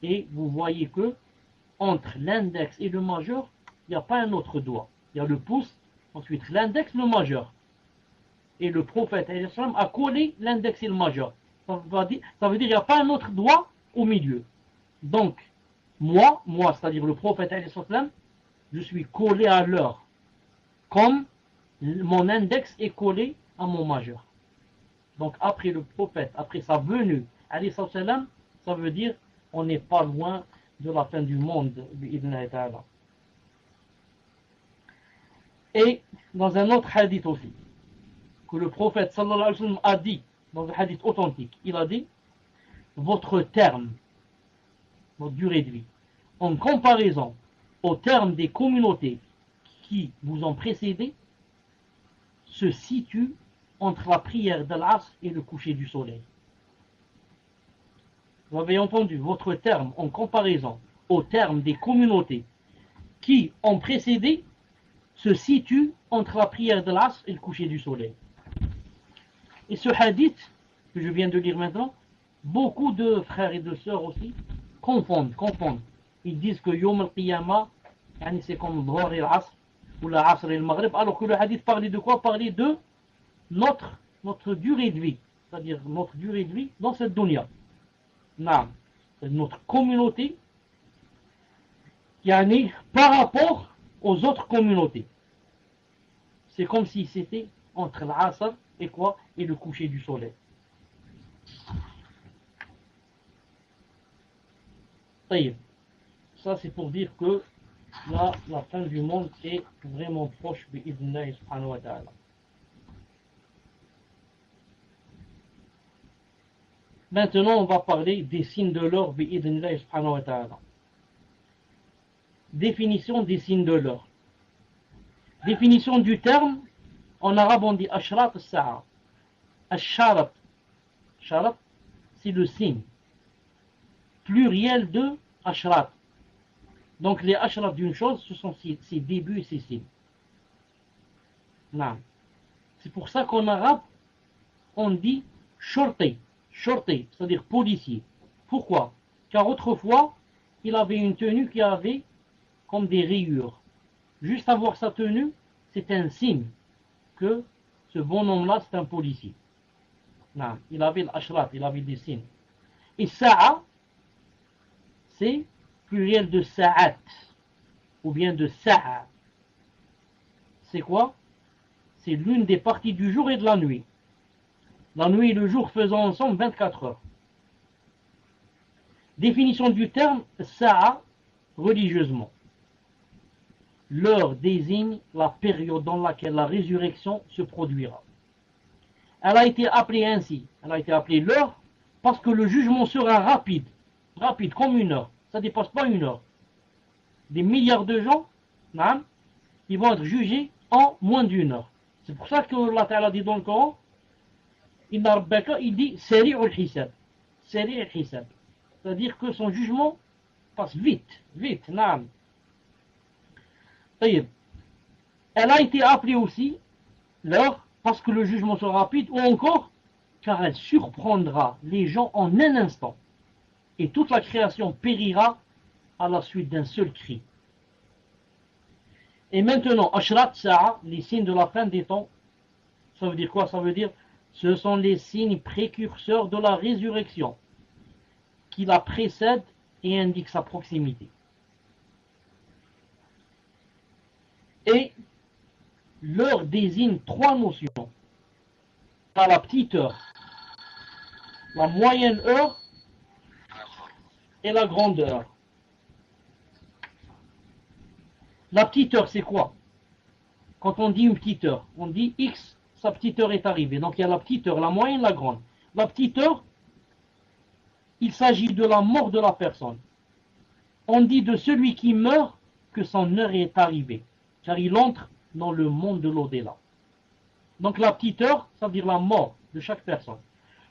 Et vous voyez que entre l'index et le majeur, il n'y a pas un autre doigt. Il y a le pouce, ensuite l'index, le majeur. Et le prophète a collé l'index et le majeur. Ça veut dire qu'il n'y a pas un autre doigt au milieu. Donc, moi, c'est-à-dire le prophète, je suis collé à l'heure, comme mon index est collé à mon majeur. Donc, après le prophète, après sa venue, ça veut dire on n'est pas loin de la fin du monde. Et dans un autre hadith aussi, que le prophète sallallahu alayhi wa sallam a dit, dans un hadith authentique, il a dit votre terme, votre durée de vie, en comparaison au terme des communautés qui vous ont précédé, se situe entre la prière de l'Asr et le coucher du soleil. Vous avez entendu, votre terme en comparaison au terme des communautés qui ont précédé se situe entre la prière de l'Asr et le coucher du soleil. Et ce hadith que je viens de lire maintenant, beaucoup de frères et de sœurs aussi confondent. Ils disent que Yom al-Qiyamah, c'est comme Dhuhr et l'Asr, ou la Asr et le Maghrib, alors que le hadith parlait de quoi? Parlait de notre durée de vie, c'est-à-dire notre durée de vie dans cette dunya. Notre communauté par rapport aux autres communautés. C'est comme si c'était entre l'Asr et quoi? Et le coucher du soleil. Ça c'est pour dire que là, la fin du monde est vraiment proche bi'idhnillahi subhanahu wa ta'ala. Maintenant, on va parler des signes de l'heure bi'idhnillahi subhanahu wa ta'ala. Définition des signes de l'heure. Définition du terme, en arabe on dit ashrat as-sa'a. Asharat, Sharat, c'est le signe. Pluriel de ashrat. Donc les ashrat d'une chose, ce sont ses débuts et ses signes. Non. C'est pour ça qu'en arabe, on dit shorti, c'est-à-dire policier. Pourquoi? Car autrefois, il avait une tenue qui avait comme des rayures. Juste avoir sa tenue, c'est un signe que ce bonhomme-là, c'est un policier. Non. Il avait l'ashrat, il avait des signes. Et sa'a, c'est pluriel de sa'at, ou bien de sa'a. C'est quoi? C'est l'une des parties du jour et de la nuit. La nuit et le jour faisant ensemble 24 heures. Définition du terme sa'a religieusement. L'heure désigne la période dans laquelle la résurrection se produira. Elle a été appelée ainsi, elle a été appelée l'heure, parce que le jugement sera rapide comme une heure. Ça ne dépasse pas une heure. Des milliards de gens, ils vont être jugés en moins d'une heure. C'est pour ça que Allah Ta'ala dit dans le Coran, il dit Sari'ul Hisab. Sari'ul Hisab. C'est-à-dire que son jugement passe vite. Naam. Elle a été appelée aussi l'heure parce que le jugement sera rapide, ou encore car elle surprendra les gens en un instant. Et toute la création périra à la suite d'un seul cri. Et maintenant, Ashrat Sa'a, les signes de la fin des temps, ça veut dire quoi? Ça veut dire, ce sont les signes précurseurs de la résurrection, qui la précèdent et indiquent sa proximité. Et l'heure désigne trois notions. Par la petite heure, la moyenne heure et la grande heure. La petite heure, c'est quoi? Quand on dit une petite heure, on dit X, sa petite heure est arrivée. Donc il y a la petite heure, la moyenne, la grande. La petite heure, il s'agit de la mort de la personne. On dit de celui qui meurt que son heure est arrivée, car il entre dans le monde de l'au-delà. Donc la petite heure, ça veut dire la mort de chaque personne.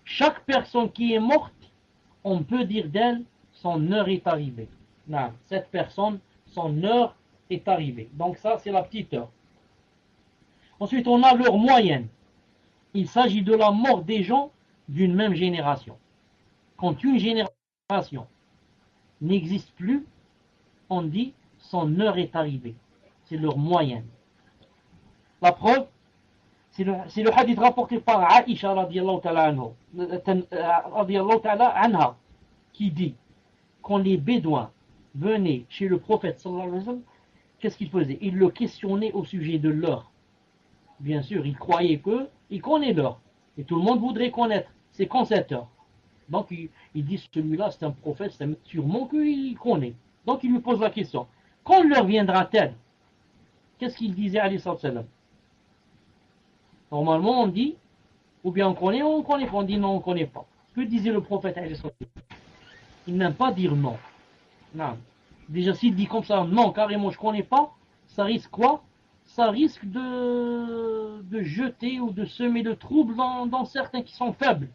Chaque personne qui est morte, on peut dire d'elle, son heure est arrivée. Non, cette personne, son heure est arrivée. Donc ça, c'est la petite heure. Ensuite, on a l'heure moyenne. Il s'agit de la mort des gens d'une même génération. Quand une génération n'existe plus, on dit son heure est arrivée. C'est l'heure moyenne. La preuve, c'est le hadith rapporté par Aïcha radiyallahu ta'ala anha, qui dit, quand les Bédouins venaient chez le prophète sallallahu alayhi wa sallam, qu'est-ce qu'ils faisaient? Ils le questionnaient au sujet de l'heure. Bien sûr, ils croyaient qu'il connaît l'heure. Et tout le monde voudrait connaître. C'est quand cette heure? Donc, ils disent, celui-là, c'est un prophète, c'est sûrement qu'il connaît. Donc, ils lui posent la question. Quand l'heure viendra-t-elle? Qu'est-ce qu'il disait, alayhi sallam? Normalement, on dit, ou bien on connaît, ou on ne connaît pas. On dit non, on ne connaît pas. Que disait le prophète, alayhi sallam? Il n'aime pas dire non. Non. Déjà, s'il dit comme ça, non, carrément, je ne connais pas, ça risque quoi? Ça risque de jeter ou de semer le trouble dans certains qui sont faibles.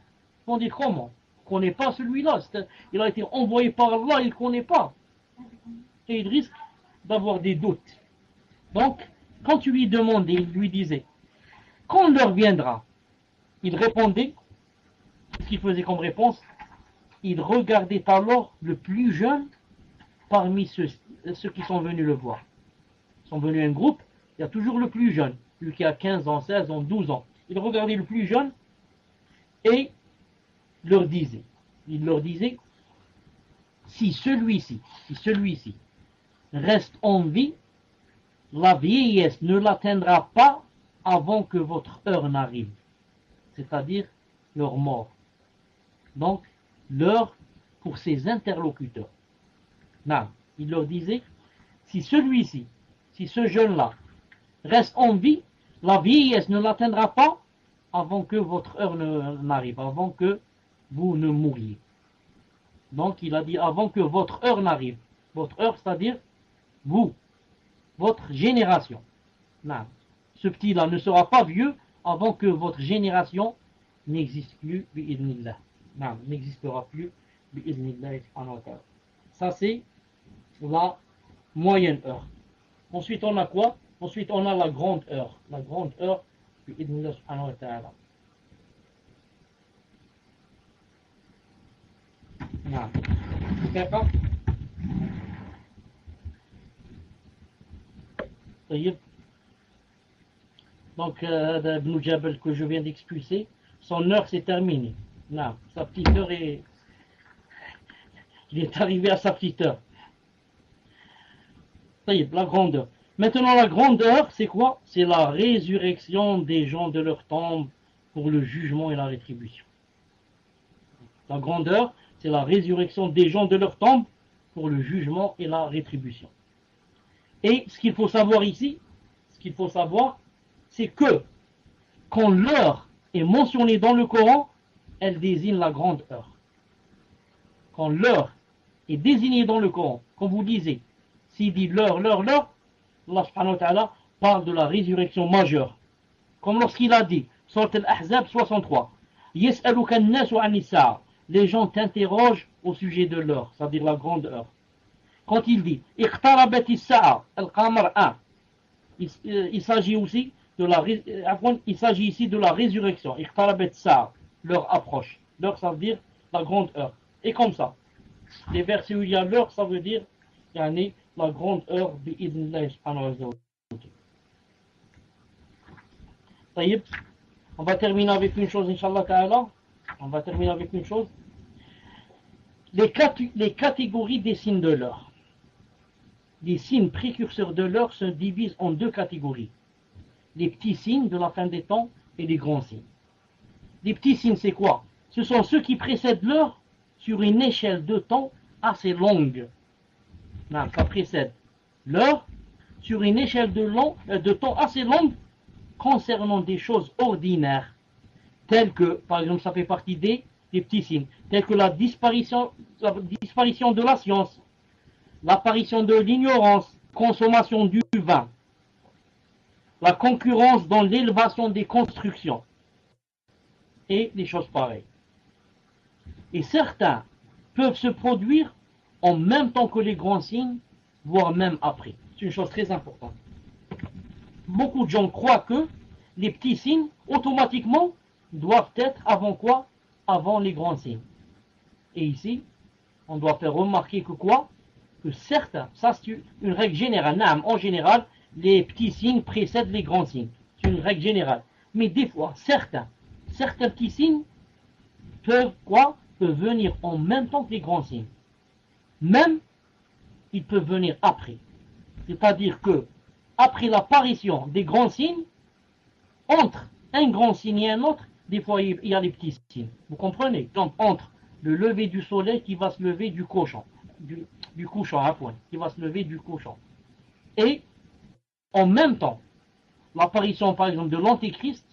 On dit comment? On ne connaît pas celui-là. Il a été envoyé par Allah, il ne connaît pas. Et il risque d'avoir des doutes. Donc, quand tu lui demandais, il lui disait, quand l'heure viendra, il répondait, ce qu'il faisait comme réponse, il regardait alors le plus jeune parmi ceux qui sont venus le voir. Ils sont venus un groupe, il y a toujours le plus jeune, lui qui a 15 ans, 16 ans, 12 ans. Il regardait le plus jeune et il leur disait, si celui-ci reste en vie, la vieillesse ne l'atteindra pas avant que votre heure n'arrive, c'est-à-dire leur mort. Donc, l'heure pour ses interlocuteurs. Non, il leur disait, si ce jeune-là reste en vie, la vieillesse ne l'atteindra pas avant que votre heure n'arrive, avant que vous ne mouriez. Donc il a dit avant que votre heure n'arrive. Votre heure, c'est-à-dire vous, votre génération. Non. Ce petit-là ne sera pas vieux avant que votre génération n'existe plus, bi'idhnillah. Non, n'existera plus. Ça, c'est la moyenne heure. Ensuite, on a quoi? Ensuite, on a la grande heure. La grande heure, non. D'accord? Donc, Ibn Jabal que je viens d'expulser, son heure s'est terminée. Non, sa petite heure est... Il est arrivé à sa petite heure. Ça y est, la grandeur. Maintenant, la grandeur, c'est quoi? C'est la résurrection des gens de leur tombe pour le jugement et la rétribution. La grandeur, c'est la résurrection des gens de leur tombe pour le jugement et la rétribution. Et ce qu'il faut savoir ici, c'est que quand l'heure est mentionnée dans le Coran, elle désigne la grande heure. Quand l'heure est désignée dans le Coran, quand vous lisez, s'il dit l'heure, Allah subhanahu wa ta'ala parle de la résurrection majeure. Comme lorsqu'il a dit, Surat Al-Ahzab 63, Yes'aluka an-nasu an-nisaa. Les gens t'interrogent au sujet de l'heure, c'est-à-dire la grande heure. Quand il dit, Iqtarabat as-sa'a al-qamar 1, il s'agit aussi de la, il s'agit ici de la résurrection. Iqtarabat as-sa'a, l'heure approche. L'heure, ça veut dire la grande heure. Et comme ça, les versets où il y a l'heure, ça veut dire yani, la grande heure bi'idhnillah subhanahu wa ta'ala. On va terminer avec une chose, Inch'Allah ta'ala. On va terminer avec une chose. Les catégories des signes de l'heure. Les signes précurseurs de l'heure se divisent en deux catégories. Les petits signes de la fin des temps et les grands signes. Les petits signes, c'est quoi? Ce sont ceux qui précèdent l'heure sur une échelle de temps assez longue. Non, ça précède l'heure sur une échelle de temps assez longue concernant des choses ordinaires, telles que, par exemple, ça fait partie des petits signes, tels que la disparition de la science, l'apparition de l'ignorance, consommation du vin, la concurrence dans l'élévation des constructions, et des choses pareilles. Et certains peuvent se produire en même temps que les grands signes, voire même après. C'est une chose très importante. Beaucoup de gens croient que les petits signes, automatiquement, doivent être avant quoi? Avant les grands signes. Et ici, on doit faire remarquer que quoi? Que certains, ça c'est une règle générale, en général, les petits signes précèdent les grands signes. C'est une règle générale. Mais des fois, certains petits signes peuvent venir en même temps que les grands signes. Même, ils peuvent venir après. C'est-à-dire que, après l'apparition des grands signes, entre un grand signe et un autre, des fois il y a les petits signes. Vous comprenez? Donc, entre le lever du soleil qui va se lever du couchant, qui va se lever du couchant. Et, en même temps, l'apparition, par exemple, de l'Antéchrist,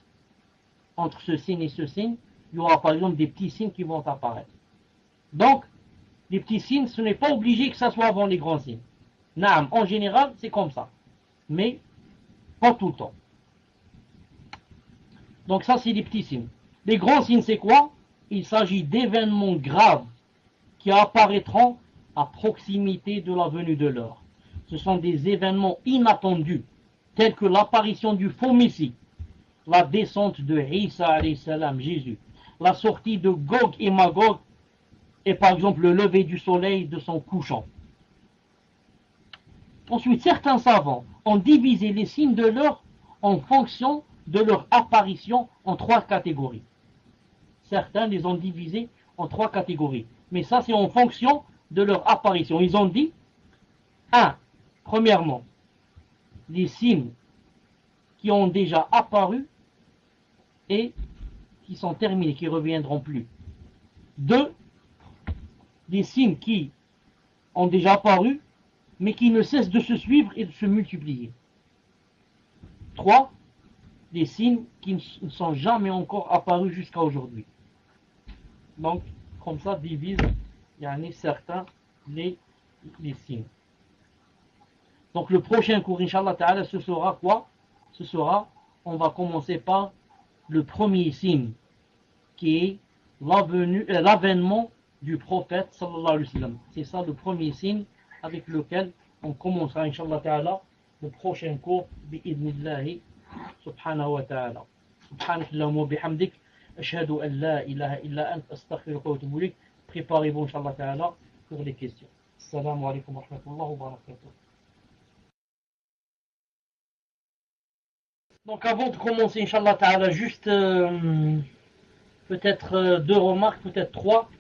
entre ce signe et ce signe, il y aura, par exemple, des petits signes qui vont apparaître. Donc, les petits signes, ce n'est pas obligé que ça soit avant les grands signes. Naam, en général, c'est comme ça. Mais, pas tout le temps. Donc ça, c'est les petits signes. Les grands signes, c'est quoi? Il s'agit d'événements graves qui apparaîtront à proximité de la venue de l'heure. Ce sont des événements inattendus, tels que l'apparition du faux Messie, la descente de Isa alayhi salam, Jésus, la sortie de Gog et Magog, et par exemple le lever du soleil de son couchant. Ensuite, certains savants ont divisé les signes de l'heure en fonction de leur apparition en trois catégories. Certains les ont divisés en trois catégories. Mais ça, c'est en fonction de leur apparition. Ils ont dit, premièrement, les signes qui ont déjà apparu et qui sont terminés, qui ne reviendront plus. 2, des signes qui ont déjà apparu, mais qui ne cessent de se suivre et de se multiplier. 3, des signes qui ne sont jamais encore apparus jusqu'à aujourd'hui. Donc, comme ça, divise, il y en a certains, les signes. Donc, le prochain cours, Inch'Allah Ta'ala, ce sera quoi? On va commencer par le premier signe, qui est l'avènement du prophète sallallahu alayhi wa sallam. C'est ça le premier signe avec lequel on commencera inshallah ta'ala le prochain cours bi'idnillahi subhanahu wa ta'ala. Subhanakallahumma wa bihamdik ashhadu an la ilaha illa ant astaghfiruka wa atubu ilayk. Préparez-vous inshallah ta'ala pour les questions. Assalamu alaikum wa rahmatullahi wa barakatuh. Donc avant de commencer inshallah ta'ala, juste peut-être deux remarques, peut-être trois.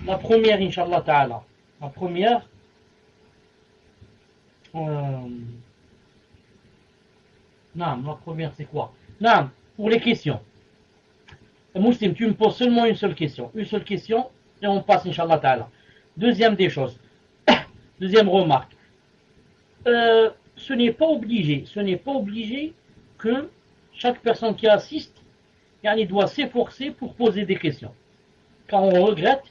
La première, inshallah ta'ala. La première, la première c'est quoi? Non, pour les questions. Mouslim, tu me poses seulement une seule question. Une seule question et on passe, inshallah ta'ala. Deuxième des choses. Deuxième remarque. Ce n'est pas obligé que chaque personne qui assiste doit s'efforcer pour poser des questions. Quand on regrette,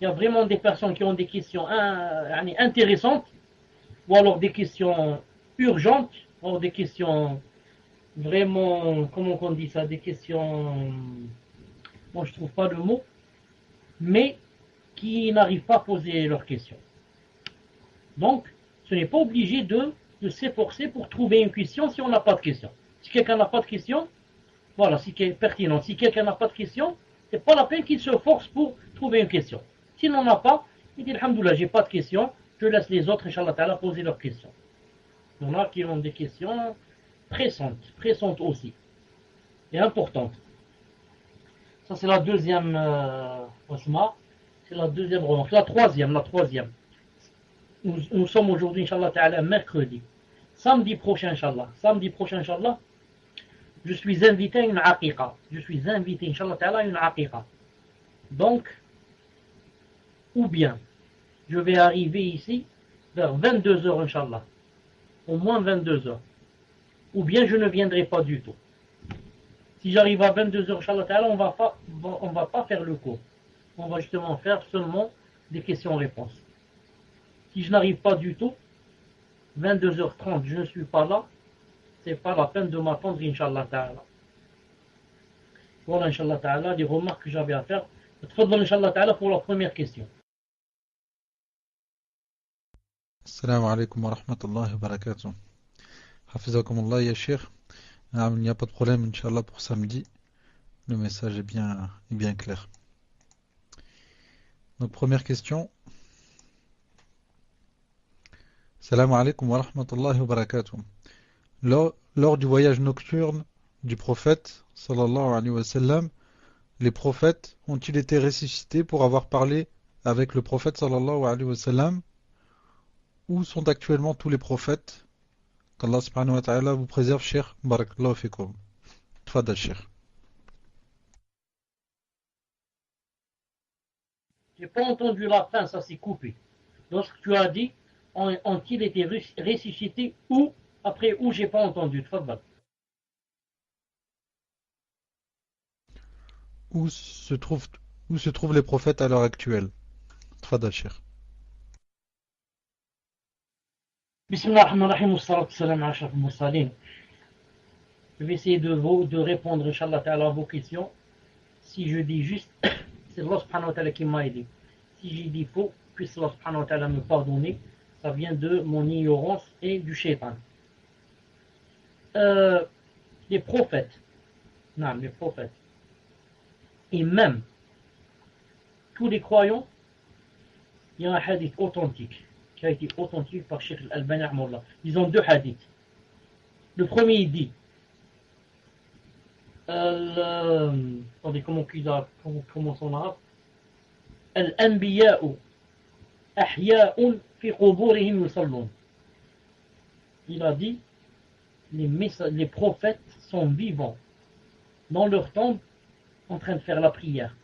il y a vraiment des personnes qui ont des questions intéressantes, ou alors des questions urgentes, ou alors des questions vraiment, comment on dit ça, des questions, bon je trouve pas le mot, mais qui n'arrivent pas à poser leurs questions. Donc, ce n'est pas obligé de s'efforcer pour trouver une question si on n'a pas de question. Si quelqu'un n'a pas de question, voilà, si c'est pertinent. Si quelqu'un n'a pas de question, c'est pas la peine qu'il se force pour trouver une question. S'il n'en a pas, il dit alhamdoulilah, j'ai pas de question, je laisse les autres, inshallah ta'ala, poser leurs questions. Il y en a qui ont des questions pressantes aussi, et importantes. Ça c'est la deuxième c'est la deuxième remarque. La troisième. Nous sommes aujourd'hui, inshallah ta'ala, mercredi. Samedi prochain, inshallah, je suis invité à une aqiqa. Inshallah ta'ala, à une aqiqa. Donc, ou bien, je vais arriver ici vers 22h, inshallah. Au moins 22h. Ou bien, je ne viendrai pas du tout. Si j'arrive à 22h, inshallah ta'ala, on va pas faire le cours. On va justement faire seulement des questions-réponses. Si je n'arrive pas du tout, 22h30, je ne suis pas là, c'est pas la peine de m'attendre, inshallah ta'ala. Voilà, inshallah ta'ala, les remarques que j'avais à faire. Tfadhal, inshallah ta'ala, pour la première question. Assalamu alaikum wa rahmatullahi wa barakatuh. Hafizakumullah ya Cheikh. Il n'y a pas de problème, inshallah, pour samedi. Le message est bien clair. Donc, première question. Assalamu alaikum wa rahmatullahi wa barakatuh. Lors du voyage nocturne du prophète, sallallahu alayhi wa sallam, les prophètes ont-ils été ressuscités pour avoir parlé avec le prophète, sallallahu alayhi wa sallam? Où sont actuellement tous les prophètes? Qu'Allah subhanahu wa ta'ala vous préserve, Cheikh. Barakallahu fikum. Tfadal, Cheikh. J'ai pas entendu la fin, ça s'est coupé. Lorsque tu as dit, ont-ils été ressuscités où? Après où, j'ai pas entendu. Tfadal. Où se trouvent les prophètes à l'heure actuelle? Tfadal, Cheikh. Bismillah ar-Rahman ar-Rahim, wassalatu wassalam ala ashrafil mursalin. Je vais essayer de répondre, inshallah ta'ala, à vos questions. Si je dis juste, c'est Allah subhanahu wa ta'ala qui m'a aidé. Si j'ai dit faux, puisse Allah subhanahu wa ta'ala me pardonner. Ça vient de mon ignorance et du shaitan. Les prophètes. Et même tous les croyants, il y a un hadith authentique qui a été authentique par Cheikh Al-Albani rahimahullah. Ils ont deux hadiths. Le premier il dit attendez, comment commence en arabe? Al-anbiya'u ahya'un fi quburihim yusallun. Il a dit les prophètes sont vivants dans leur tombe en train de faire la prière.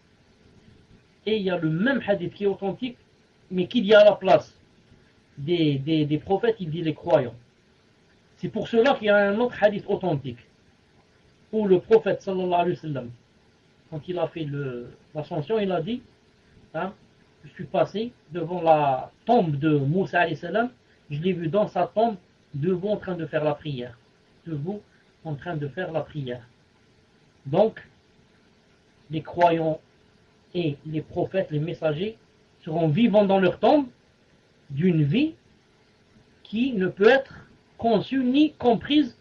Et il y a le même hadith qui est authentique, mais qu'il y a à la place des prophètes, il dit les croyants. C'est pour cela qu'il y a un autre hadith authentique où le prophète sallallahu alayhi wa sallam, quand il a fait l'ascension, il a dit je suis passé devant la tombe de Moussa alayhi salam, je l'ai vu dans sa tombe debout en train de faire la prière. Donc les croyants et les prophètes, les messagers, seront vivants dans leur tombe d'une vie qui ne peut être conçue ni comprise,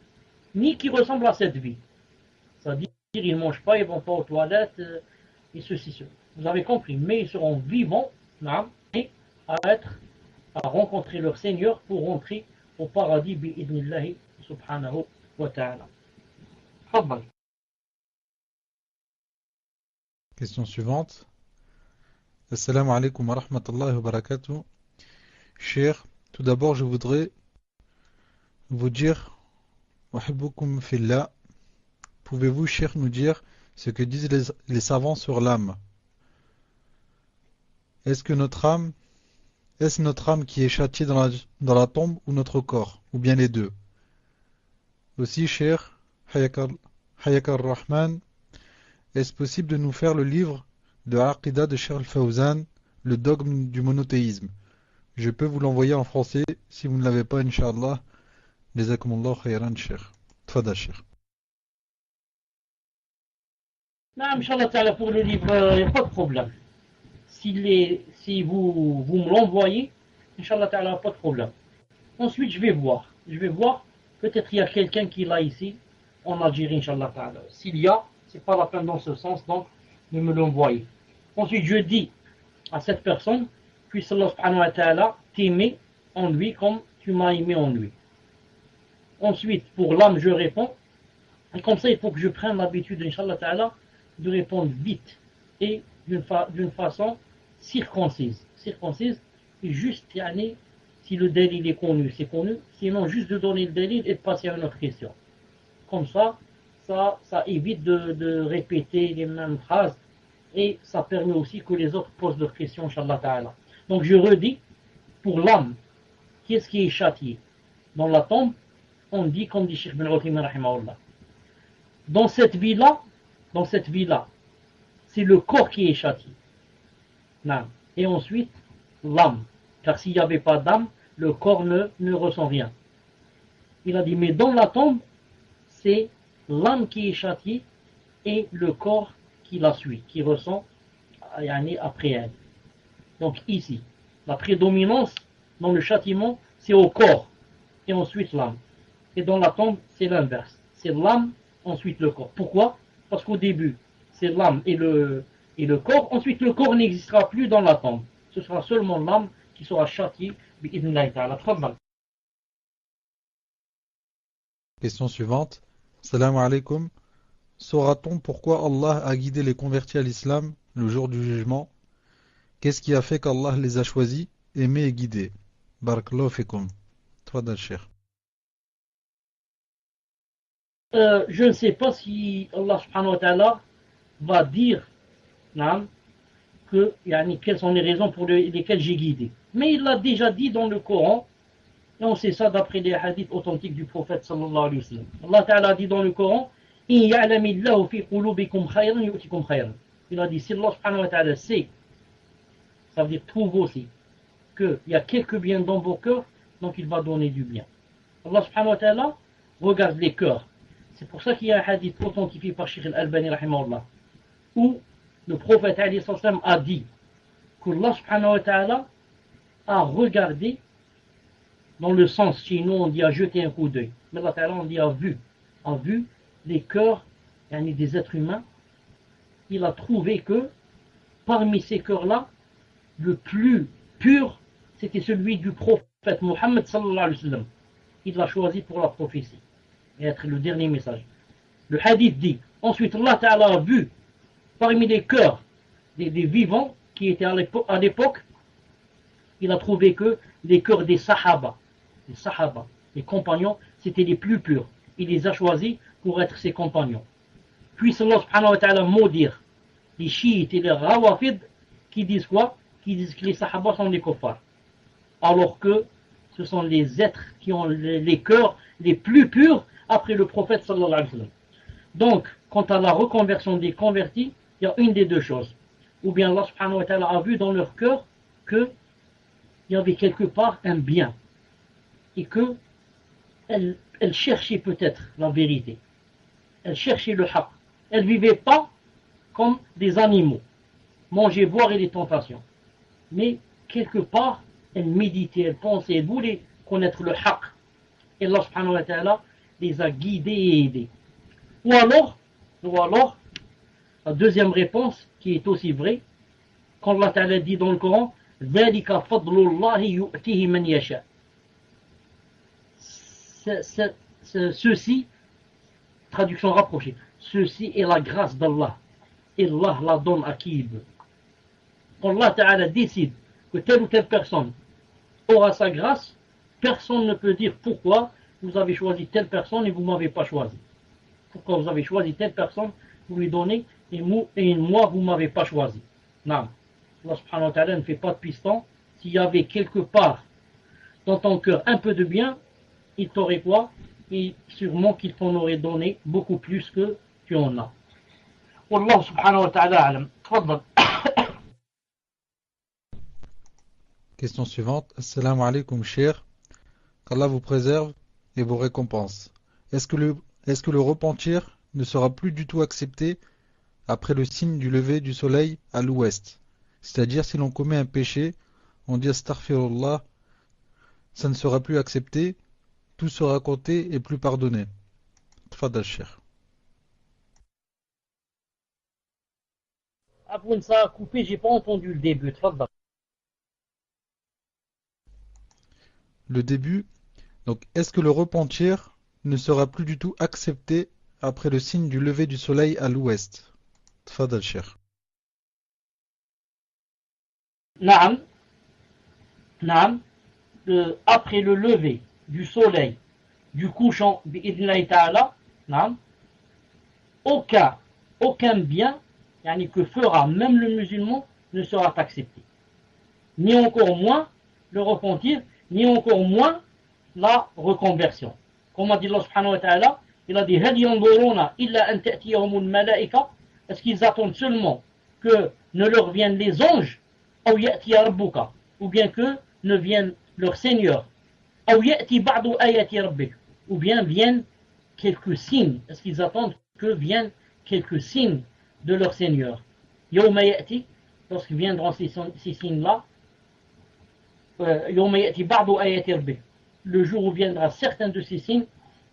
ni qui ressemble à cette vie. C'est-à-dire, ils ne mangent pas, ils ne vont pas aux toilettes, et ceci, cela. Vous avez compris, mais ils seront vivants, et à rencontrer leur Seigneur pour rentrer au paradis, bi'idnillahi subhanahu wa ta'ala. Question suivante. Assalamu alaikum wa rahmatullahi wa barakatuh. Cher, tout d'abord je voudrais vous dire, wahibbukum fillah, pouvez-vous, cher, nous dire ce que disent les savants sur l'âme? Est-ce notre âme qui est châtiée dans la tombe ou notre corps, ou bien les deux? Aussi, cher, Hayakar Rahman, est-ce possible de nous faire le livre de Aqida de Cheikh Al-Fawzan, le dogme du monothéisme? Je peux vous l'envoyer en français si vous ne l'avez pas, Inch'Allah. Jazakumullah khayran, Cheikh. Tfadal, Cheikh. Non, Inch'Allah, pour le livre, il n'y a pas de problème. Si vous me l'envoyez, Inch'Allah, pas de problème. Ensuite, je vais voir. Peut-être il y a quelqu'un qui l'a ici, en Algérie, Inch'Allah. S'il y a, c'est pas la peine dans ce sens, donc de me l'envoyer. Ensuite, je dis à cette personne, puisse Allah subhanahu wa ta'ala t'aimer en lui comme tu m'as aimé en lui. Ensuite, pour l'âme, je réponds. Et comme ça, il faut que je prenne l'habitude, Inch'Allah ta'ala, de répondre vite et d'une façon circoncise. Et juste, si le délil est connu, c'est connu. Sinon, juste de donner le délil et de passer à une autre question. Comme ça évite de répéter les mêmes phrases et ça permet aussi que les autres posent leurs questions, Inch'Allah ta'ala. Donc je redis, pour l'âme, qu'est-ce qui est châtié? Dans la tombe, on dit, comme dit Cheikh bin Uthaymin rahimahullah, dans cette vie-là, c'est le corps qui est châtié. Et ensuite, l'âme. Car s'il n'y avait pas d'âme, le corps ne ressent rien. Il a dit, mais dans la tombe, c'est l'âme qui est châtiée et le corps qui la suit, qui ressent après elle. Donc ici, la prédominance dans le châtiment, c'est au corps et ensuite l'âme. Et dans la tombe, c'est l'inverse. C'est l'âme, ensuite le corps. Pourquoi? Parce qu'au début, c'est l'âme et le corps. Ensuite, le corps n'existera plus dans la tombe. Ce sera seulement l'âme qui sera châtiée. Question suivante. Salam alaikum. Saura-t-on pourquoi Allah a guidé les convertis à l'islam le jour du jugement? Qu'est-ce qui a fait qu'Allah les a choisis, aimés et guidés? Barakallahu fikum. Tfadal, Cheikh. Je ne sais pas si Allah subhanahu wa ta'ala va dire quelles sont les raisons pour lesquelles j'ai guidé. Mais il l'a déjà dit dans le Coran, et on sait ça d'après les hadiths authentiques du prophète sallallahu alayhi wa sallam. Allah ta'ala dit dans le Coran, il a dit, si Allah subhanahu wa ta'ala sait, ça veut dire trouve aussi, qu'il y a quelques biens dans vos cœurs, donc il va donner du bien. Allah subhanahu wa ta'ala regarde les cœurs. C'est pour ça qu'il y a un hadith authentifié par Cheikh Al-Albani rahimahullah, où le prophète alayhi sallam a dit qu'Allah subhanahu wa ta'ala a regardé, dans le sens, chez nous on dit a jeté un coup d'œil, mais Allah ta'ala on dit a vu les cœurs des êtres humains. Il a trouvé que parmi ces cœurs-là, le plus pur, c'était celui du prophète Mohammed sallallahu alayhi wa sallam. Il l'a choisi pour la prophétie et être le dernier message. Le hadith dit, ensuite Allah Ta'ala a vu parmi les cœurs des vivants qui étaient à l'époque, il a trouvé que les cœurs des sahaba, les compagnons, c'était les plus purs. Il les a choisis pour être ses compagnons. Puis Allah subhanahu wa ta'ala maudire les chiites et les rawafid qui disent quoi? Qui disent que les sahaba sont des kuffars. Alors que ce sont les êtres qui ont les cœurs les plus purs après le prophète sallallahu alayhi wa sallam. Donc, quant à la reconversion des convertis, il y a une des deux choses. Ou bien Allah subhanahu wa ta'ala a vu dans leur cœur qu'il y avait quelque part un bien. Et qu'elle cherchait peut-être la vérité. Elle cherchait le haqq. Elle ne vivait pas comme des animaux. manger, boire et les tentations. Mais quelque part, elle méditait, elle pensait, elle voulait connaître le haqq. Et Allah subhanahu wa ta'ala les a guidés et aidés. Ou alors, la deuxième réponse, qui est aussi vraie, quand Allah ta'ala dit dans le Coran, ذَلِكَ فَضْلُ اللَّهِ يُؤْتِهِ مَنْ يَشَاءُ. Ceci, traduction rapprochée, ceci est la grâce d'Allah. Et Allah la donne à qui il veut. Quand Allah Ta'ala décide que telle ou telle personne aura sa grâce, personne ne peut dire pourquoi vous avez choisi telle personne et vous ne m'avez pas choisi. Pourquoi vous avez choisi telle personne, vous lui donnez, et moi vous ne m'avez pas choisi. Non. Allah subhanahu wa ta'ala ne fait pas de piston. S'il y avait quelque part dans ton cœur un peu de bien, il t'aurait quoi? Et sûrement qu'il t'en aurait donné beaucoup plus que tu en as. Wallah subhanahu wa ta'ala alam. Tfaddal. Question suivante. Assalamu alaikum, cher. Qu'Allah vous préserve et vous récompense. Est-ce que le repentir ne sera plus du tout accepté après le signe du lever du soleil à l'ouest? C'est-à-dire, si l'on commet un péché, on dit astaghfirullah, ça ne sera plus accepté, tout sera compté et plus pardonné. Tfadal, cher. Après ça a coupé, j'ai pas entendu le début. Tfaddal. Le début, donc, est-ce que le repentir ne sera plus du tout accepté après le signe du lever du soleil à l'ouest? Tfadal, cher. Naam. Naam. Après le lever du soleil, du couchant, bi'idnillahi ta'ala, naam, aucun bien que fera même le musulman ne sera accepté. Ni encore moins le repentir, ni encore moins la reconversion. Comme a dit Allah subhanahu wa ta'ala, il a dit هَلْ يَنْظُرُونَ إِلَّا أَنْ تَأْتِيَهُمُ الْمَلَائِكَةُ. Est-ce qu'ils attendent seulement que ne leur viennent les anges, أَوْ يَأْتِيَ رَبُّكَ, ou bien que ne vienne leur Seigneur, أَوْ يَأْتِي بَعْضُ آيَاتِ رَبِّكَ, ou bien viennent quelques signes. Est-ce qu'ils attendent que viennent quelques signes de leur Seigneur? يَوْمَ يَأْتِي, lorsqu'ils viendront ces signes-là, يَوْمَ يَأْتِي بَعْضُ آيَاتِ رَبِّكَ, le jour où viendra certains de ces signes,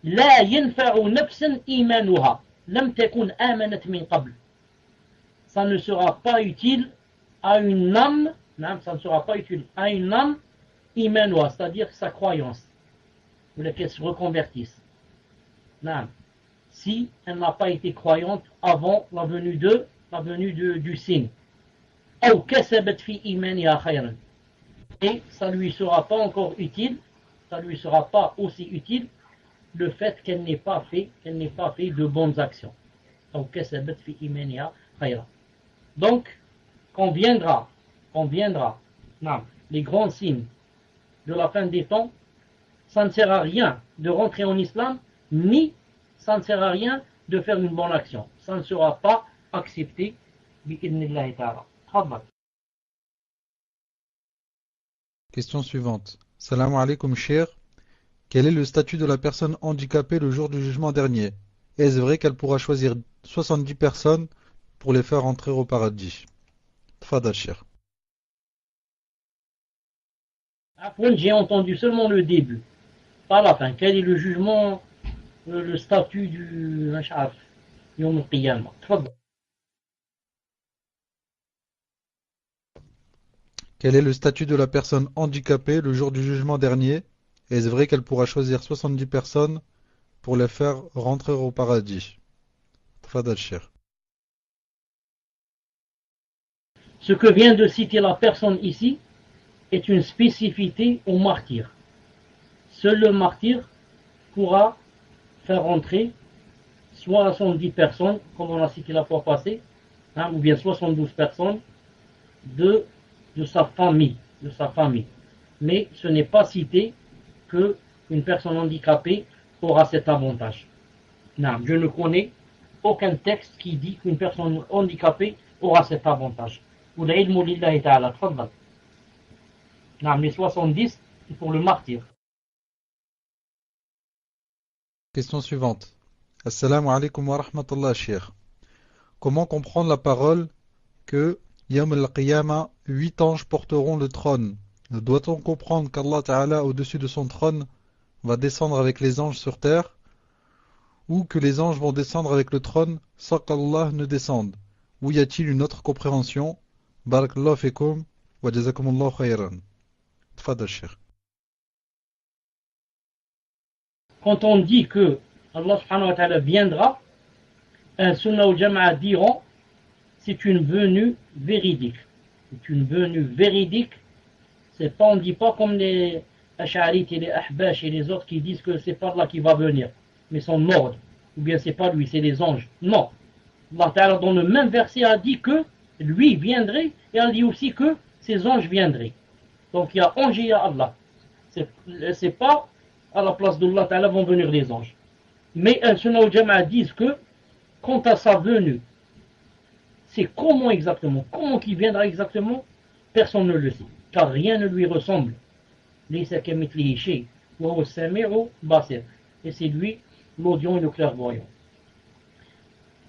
لا ينفع نفسا إيمانها لم تكن آمنت من قبل. Ça ne sera pas utile à une âme, ça ne sera pas utile à une âme إيمانها, c'est-à-dire sa croyance, ou laquelle se reconvertisse. Si elle n'a pas été croyante avant la venue du signe. أو كسبت في إيمانها خيرا. Et ça ne lui sera pas encore utile, ça ne lui sera pas aussi utile le fait qu'elle n'ait pas fait de bonnes actions. Donc, quand viendra les grands signes de la fin des temps, ça ne sert à rien de rentrer en islam, ni ça ne sert à rien de faire une bonne action. Ça ne sera pas accepté. Question suivante. Salam alaikum, cher. Quel est le statut de la personne handicapée le jour du jugement dernier? Est-ce vrai qu'elle pourra choisir 70 personnes pour les faire entrer au paradis? Tfadal, cher. Après, j'ai entendu seulement le début, pas la fin. Quel est le jugement, le statut du Yawm al-Qiyamah? Quel est le statut de la personne handicapée le jour du jugement dernier? Est-ce vrai qu'elle pourra choisir 70 personnes pour les faire rentrer au paradis? Tfadal, cher. Ce que vient de citer la personne ici est une spécificité au martyr. Seul le martyr pourra faire rentrer 70 personnes, comme on a cité la fois passée, ou bien 72 personnes de sa famille. Mais ce n'est pas cité qu'une personne handicapée aura cet avantage. Je ne connais aucun texte qui dit qu'une personne handicapée aura cet avantage. Les 70, c'est pour le martyr. Question suivante. Assalamu alaikum wa rahmatullah, cher. Comment comprendre la parole que Yawm al-Qiyamah, 8 anges porteront le trône. Doit-on comprendre qu'Allah Ta'ala, au-dessus de son trône, va descendre avec les anges sur terre, ou que les anges vont descendre avec le trône sans qu'Allah ne descende? Ou y a-t-il une autre compréhension? Barakallahu fikum wa jazakumullahu khayran. Tfadal Cheikh. Quand on dit que Allah subhanahu wa ta'ala viendra, un sunnah ou jama'a diront c'est une venue véridique. C'est une venue véridique. C'est pas, on ne dit pas comme les Ash'arites et les Ahbash et les autres qui disent que c'est pas Allah qui va venir, mais son ordre. Ou bien c'est pas lui, c'est les anges. Non. Allah Ta'ala dans le même verset a dit que lui viendrait et a dit aussi que ses anges viendraient. Donc il y a ange et il y a Allah. C'est pas à la place d'Allah Ta'ala vont venir les anges. Mais Sunnah al Jama'a disent que quant à sa venue, c'est comment exactement, comment qu'il viendra exactement, personne ne le sait, car rien ne lui ressemble. Et c'est lui l'audient et le clairvoyant.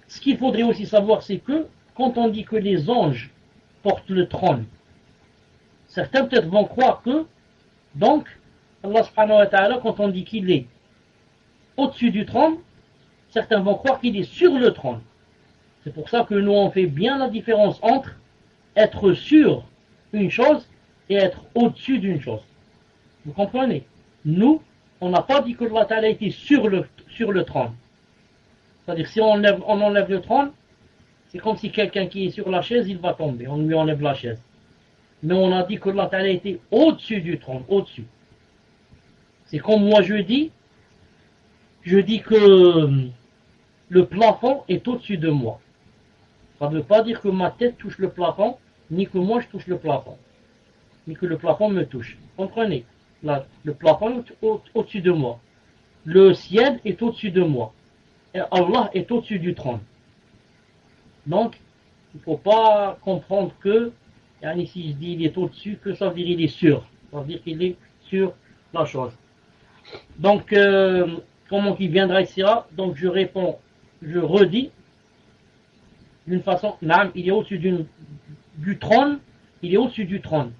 Ce qu'il faudrait aussi savoir, c'est que quand on dit que les anges portent le trône, certains peut-être vont croire que, donc, Allah subhanahu wa ta'ala, quand on dit qu'il est au-dessus du trône, certains vont croire qu'il est sur le trône. C'est pour ça que nous on fait bien la différence entre être sur une chose et être au-dessus d'une chose. Vous comprenez? Nous, on n'a pas dit que Allah Ta'ala était sur le trône. C'est-à-dire si on enlève le trône, c'est comme si quelqu'un qui est sur la chaise, il va tomber, on lui enlève la chaise. Mais on a dit que Allah Ta'ala était au-dessus du trône, au-dessus. C'est comme moi je dis que le plafond est au-dessus de moi. Ça ne veut pas dire que ma tête touche le plafond, ni que moi je touche le plafond, ni que le plafond me touche. Comprenez? Là, le plafond est au-dessus de moi. Le ciel est au-dessus de moi. Et Allah est au-dessus du trône. Donc, il ne faut pas comprendre que, si je dis il est au-dessus, que ça veut dire il est sûr. Ça veut dire qu'il est sur la chose. Donc, comment il viendra, etc. Donc, je réponds, je redis, d'une façon, il est au-dessus du trône, il est au-dessus du trône,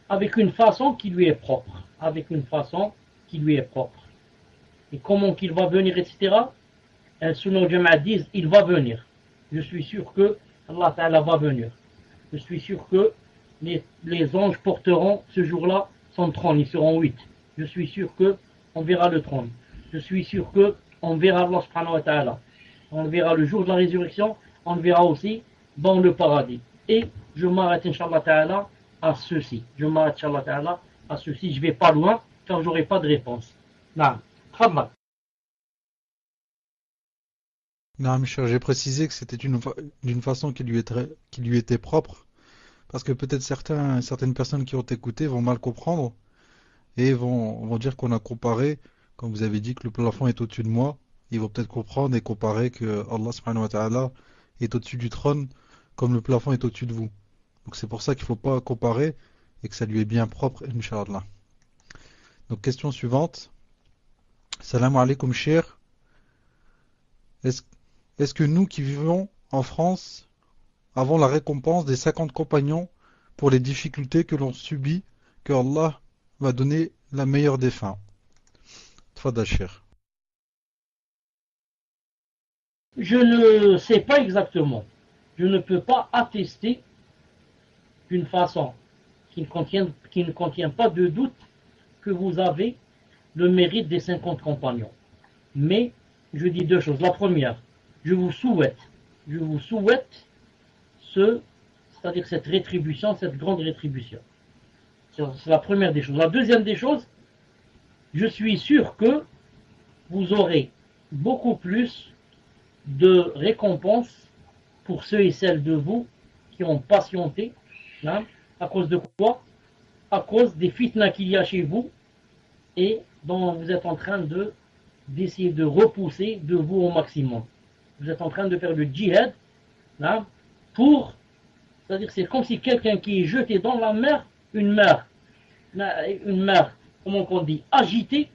avec une façon qui lui est propre, avec une façon qui lui est propre. Et comment qu'il va venir, etc. Sunnah Jama'a disent, il va venir. Je suis sûr que Allah Ta'ala va venir. Je suis sûr que les anges porteront ce jour-là son trône, ils seront 8. Je suis sûr que on verra le trône. Je suis sûr que on verra Allah subhanahu wa ta'ala. On verra le jour de la résurrection, on le verra aussi dans le paradis. Et je m'arrête, Inch'Allah Ta'ala, à ceci. Je m'arrête, Inch'Allah Ta'ala, à ceci. Je ne vais pas loin, car je n'aurai pas de réponse. Non. Non, Michel, j'ai précisé que c'était d'une façon qui lui était propre, parce que peut-être certaines personnes qui ont écouté vont mal comprendre et vont dire qu'on a comparé, comme vous avez dit, que le plafond est au-dessus de moi. Ils vont peut-être comprendre et comparer que Allah subhanahu wa ta'ala est au-dessus du trône, comme le plafond est au-dessus de vous. Donc c'est pour ça qu'il ne faut pas comparer et que ça lui est bien propre, Inch'Allah. Donc question suivante. Salam alaikum, cher. Est-ce que nous qui vivons en France avons la récompense des 50 compagnons pour les difficultés que l'on subit, que Allah va donner la meilleure des fins? Tfadal cher. Je ne sais pas exactement. Je ne peux pas attester d'une façon qui ne contient pas de doute que vous avez le mérite des 50 compagnons. Mais je dis deux choses. La première, je vous souhaite c'est-à-dire cette rétribution, cette grande rétribution. C'est la première des choses. La deuxième des choses, je suis sûr que vous aurez beaucoup plus de récompenses pour ceux et celles de vous qui ont patienté. Hein, à cause de quoi? À cause des fitnas qu'il y a chez vous et dont vous êtes en train d'essayer de repousser de vous au maximum. Vous êtes en train de faire le djihad, hein, c'est-à-dire c'est comme si quelqu'un qui est jeté dans la mer, une mer, comment on dit, agitée,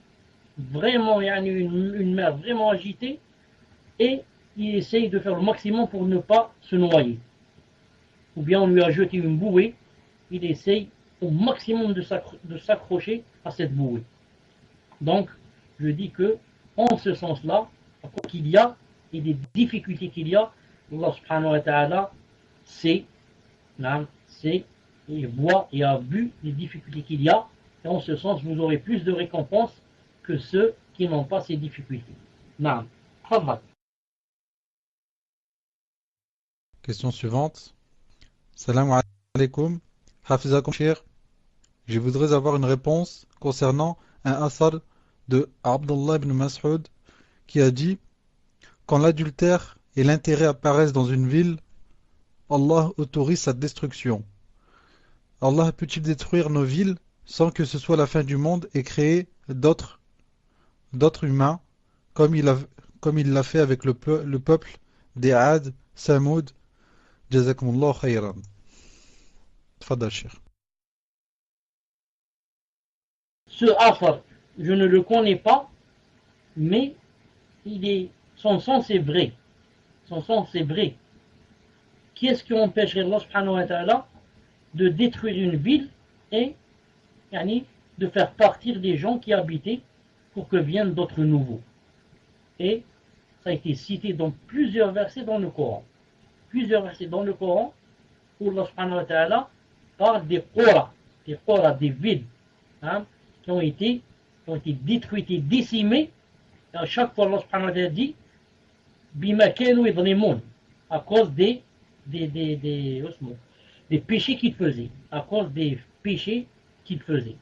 vraiment, une mer vraiment agitée, et il essaye de faire le maximum pour ne pas se noyer. ou bien on lui a jeté une bouée, il essaye au maximum de s'accrocher à cette bouée. Donc, je dis que, en ce sens-là, à quoi qu'il y a, et des difficultés qu'il y a, Allah subhanahu wa ta'ala sait, et voit et a vu les difficultés qu'il y a, et en ce sens, vous aurez plus de récompenses que ceux qui n'ont pas ces difficultés. Naam. Tafadhal. Question suivante. Salam alaikum. Hafizakum Cheikh. Je voudrais avoir une réponse concernant un asar de Abdullah ibn Mas'ud qui a dit: quand l'adultère et l'intérêt apparaissent dans une ville, Allah autorise sa destruction. Allah peut-il détruire nos villes sans que ce soit la fin du monde et créer d'autres humains comme il l'a fait avec le peuple des Ad, Samoud? Jazakumullah khayran. Tfadal Cheikh. Ce asar, je ne le connais pas, mais son sens est vrai. Son sens est vrai. Qu'est-ce qui empêcherait Allah subhanahu wa ta'ala de détruire une ville et de faire partir des gens qui habitaient pour que viennent d'autres nouveaux? Et ça a été cité dans plusieurs versets dans le Coran. Plusieurs versets dans le Coran où Allah subhanahu wa ta'ala parle des qura, des villes qui ont été détruites et décimées. Et à chaque fois Allah subhanahu wa ta'ala dit bima kanu yadlimun, à cause des péchés qu'ils faisaient, à cause des péchés qu'ils faisaient.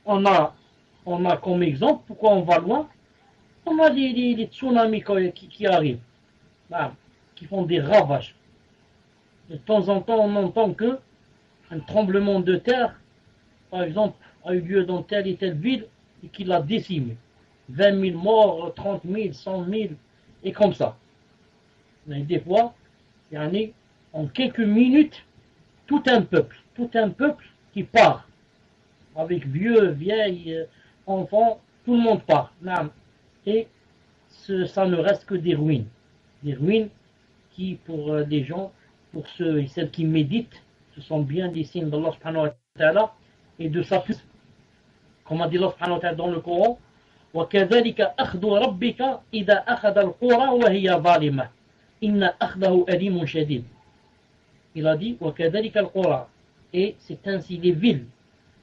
On a comme exemple, pourquoi on va loin, on a les tsunamis qui arrivent, qui font des ravages. De temps en temps, on entend que un tremblement de terre, par exemple, a eu lieu dans telle et telle ville et qui l'a décimé. 20 000 morts, 30 000, 100 000, et comme ça. Mais des fois, en quelques minutes, tout un peuple qui part, avec vieux, vieilles, enfants, tout le monde part. Et ça ne reste que des ruines. Des ruines qui, pour les gens, pour ceux et celles qui méditent, ce sont bien des signes d'Allah subhanahu wa ta'ala et de sa puissance. Comme a dit Allah subhanahu wa ta'ala dans le Coran, وَكَذَلِكَ أَخْذُ رَبِّكَ إِذَا أَخَذَ الْقُرَى وَهِيَ ظَالِمَةٌ إِنَّ أَخْذَهُ أَلِيمٌ شَدِيدٌ. Il a dit وَكَذَلِكَ الْقُرَى, et c'est ainsi les villes.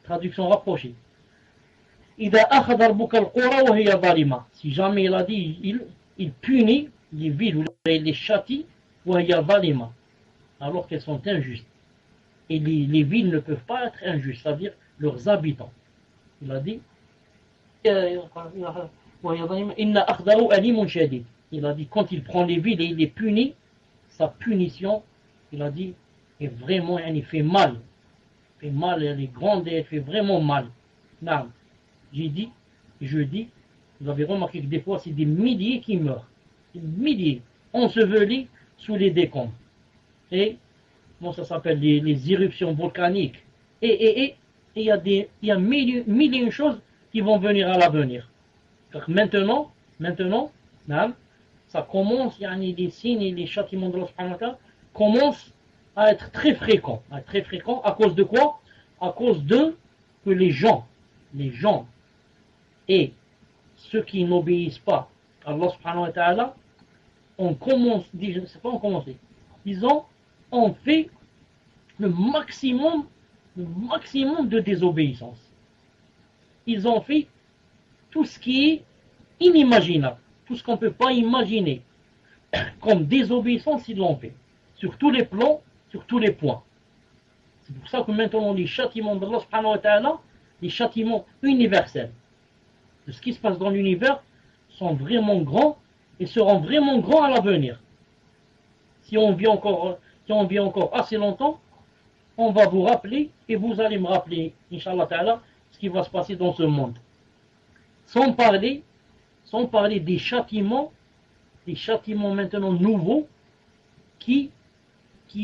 Traduction rapprochée. إِذَا أَخَذَ رَبُّكَ الْقُرَى وَهِيَ ظَالِمَةٌ. Si jamais il a dit, il punit les villes ou les châtie, وَهِيَ ظَالِمَةٌ, alors qu'elles sont injustes. Et les villes ne peuvent pas être injustes, c'est-à-dire leurs habitants. Il a dit il a dit quand il prend les villes et il les punit, sa punition, il a dit, est vraiment, elle fait mal. Elle fait mal, elle est grande et elle fait vraiment mal. Non. Je dis, vous avez remarqué que des fois c'est des milliers qui meurent. Des milliers, ensevelis sous les décombres. Et bon, ça s'appelle les éruptions volcaniques. Et il y a mille et une choses qui vont venir à l'avenir. Maintenant, ça commence, les signes et les châtiments de Allah commencent à être très fréquents. À cause de quoi? À cause de que les gens et ceux qui n'obéissent pas à Allah subhanahu wa ta'ala ont fait le maximum de désobéissance. Ils ont fait tout ce qui est inimaginable, tout ce qu'on ne peut pas imaginer. Comme désobéissance, ils l'ont fait. Sur tous les plans, sur tous les points. C'est pour ça que maintenant les châtiments d'Allah subhanahu wa ta'ala, les châtiments universels de ce qui se passe dans l'univers sont vraiment grands et seront vraiment grands à l'avenir. Si on vit encore assez longtemps, on va vous rappeler et vous allez me rappeler, Inch'Allah ta'ala, ce qui va se passer dans ce monde. Sans parler des châtiments maintenant nouveaux qui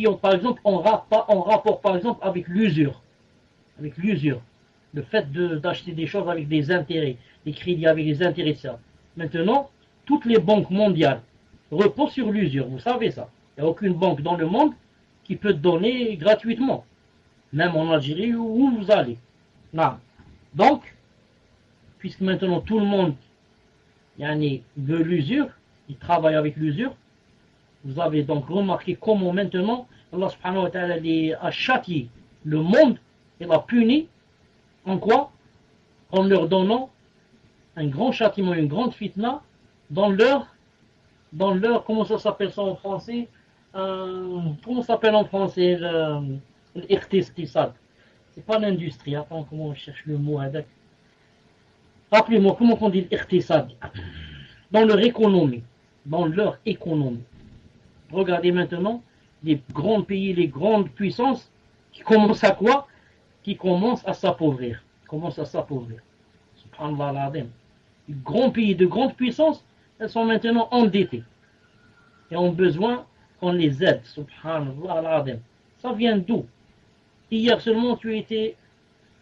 ont par exemple en rapport par exemple avec l'usure. Le fait d'acheter des choses avec des intérêts, des crédits avec des intérêts. Ça. Maintenant, toutes les banques mondiales reposent sur l'usure, vous savez ça. Il n'y a aucune banque dans le monde qui peut te donner gratuitement, même en Algérie où vous allez. Non. Donc, puisque maintenant tout le monde veut l'usure, il travaille avec l'usure, vous avez donc remarqué comment maintenant Allah subhanahu wa ta'ala a châtié le monde et l'a puni. En quoi? En leur donnant un grand châtiment, une grande fitna dans leur, comment ça s'appelle ça en français? Comment ça s'appelle en français? L'irtistisad. C'est pas l'industrie. Attends, comment on cherche le mot avec? Rappelez-moi, comment on dit l'irtisad? Dans leur économie. Dans leur économie. Regardez maintenant les grands pays, les grandes puissances qui commencent à quoi? Qui commencent à s'appauvrir. Commencent à s'appauvrir. Subhanallah al-Azim. Les grands pays de grande puissance, elles sont maintenant endettées. Et ont besoin qu'on les aide. Subhanallah al-Azim. Ça vient d'où? Hier seulement tu étais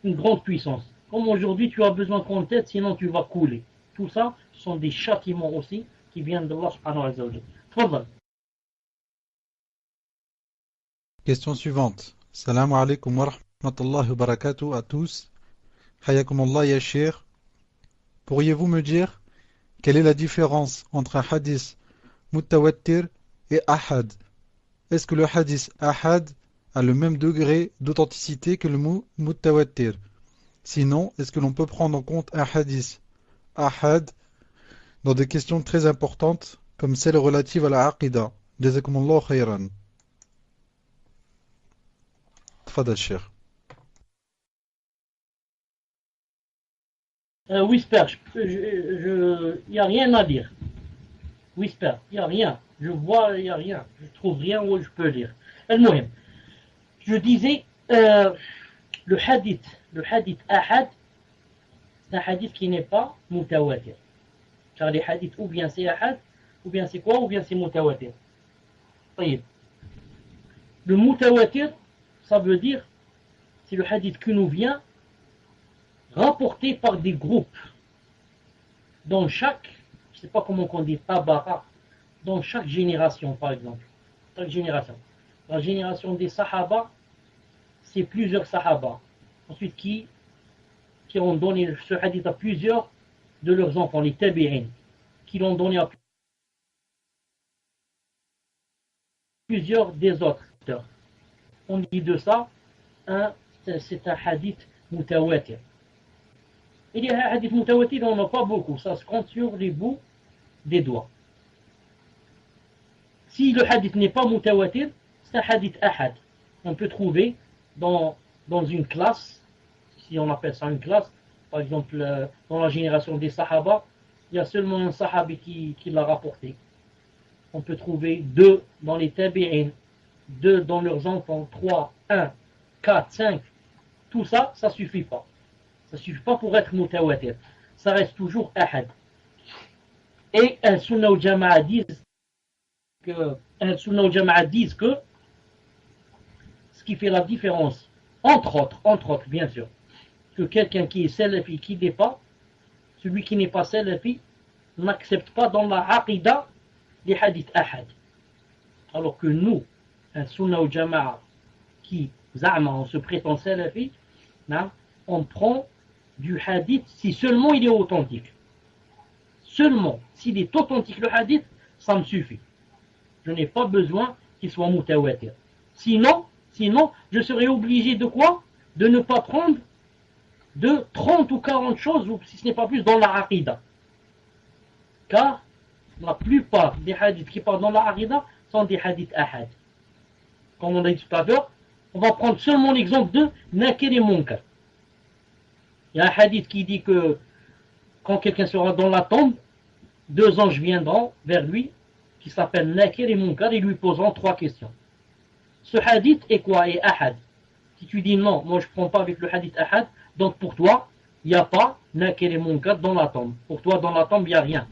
une grande puissance. Comme aujourd'hui tu as besoin qu'on t'aide, sinon tu vas couler. Tout ça, ce sont des châtiments aussi qui viennent d'Allah subhanahu wa ta'ala. Tfadal. Question suivante. Salam alaikum wa rahmatullahi wa barakatuh à tous. Hayakumullah ya Cheikh. Pourriez-vous me dire quelle est la différence entre un hadith mutawattir et ahad? Est-ce que le hadith ahad a le même degré d'authenticité que le mot mutawattir? Sinon, est-ce que l'on peut prendre en compte un hadith ahad dans des questions très importantes comme celles relatives à la aqida? Jazakumullah khayran. Tfadal Cheikh. Whisper, il n'y a rien à dire. Whisper, il n'y a rien. Je vois, il n'y a rien. Je trouve rien où je peux lire. Al-Muhim. Je disais, le hadith ahad, c'est un hadith qui n'est pas mutawatir. Car les hadiths, ou bien c'est ahad, ou bien c'est quoi, ou bien c'est mutawatir. Le mutawatir, ça veut dire, c'est le hadith qui nous vient rapporté par des groupes. Dans chaque, je ne sais pas comment on dit, tabara, dans chaque génération par exemple. Chaque génération. La génération des sahaba, c'est plusieurs sahaba. Ensuite, qui ont donné ce hadith à plusieurs de leurs enfants, les tabi'in, qui l'ont donné à plusieurs des autres. On dit de ça, c'est un hadith mutawatir. Et les hadiths mutawatir, on n'en a pas beaucoup, ça se compte sur les bouts des doigts. Si le hadith n'est pas mutawatir, c'est un hadith ahad. On peut trouver dans une classe, si on appelle ça une classe, par exemple dans la génération des sahaba, il y a seulement un sahabi qui l'a rapporté. On peut trouver 2 dans les tabi'in, 2 dans leurs enfants, 3, 1, 4, 5. Tout ça, ça ne suffit pas. Ça ne suffit pas pour être mutawatir. Ça reste toujours ahad. Et Al-Sunnah al-Jama'a disent que ce qui fait la différence, entre autres, bien sûr, que quelqu'un qui est salafi, qui n'est pas, celui qui n'est pas salafi, n'accepte pas dans la aqida les hadiths ahad. Alors que nous, un sunnah ou jama'a qui, on se prétend salafi, on prend du hadith si seulement il est authentique. Seulement, s'il est authentique le hadith, ça me suffit. Je n'ai pas besoin qu'il soit mutawatir. Sinon, je serais obligé de quoi? De ne pas prendre de 30 ou 40 choses, ou si ce n'est pas plus, dans la aqida. Car la plupart des hadiths qui parlent dans la aqida sont des hadiths ahad. Comme on a dit tout à l'heure, on va prendre seulement l'exemple de Nakir et Munkar. Il y a un hadith qui dit que quand quelqu'un sera dans la tombe, 2 anges viendront vers lui, qui s'appellent Nakir et Munkar, et lui poseront 3 questions. Ce hadith est quoi? Est ahad. Si tu dis non, moi je ne prends pas avec le hadith ahad, donc pour toi, il n'y a pas Nakir et Munkar dans la tombe. Pour toi, dans la tombe, il n'y a rien.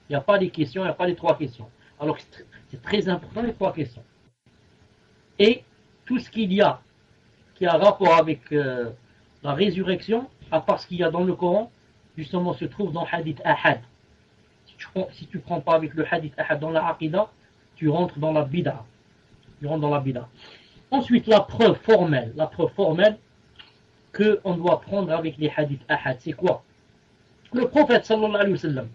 Il n'y a pas les questions, il n'y a pas les 3 questions. Alors c'est très important les 3 questions. Et tout ce qu'il y a qui a rapport avec la résurrection, à part ce qu'il y a dans le Coran, justement se trouve dans le hadith ahad. Si tu ne prends pas avec le hadith ahad dans la aqida, tu rentres dans la bid'a. Il rentre dans la bida. Ensuite, la preuve formelle qu'on doit prendre avec les hadiths ahad, c'est quoi? Le prophète sallallahu alayhi wa sallam.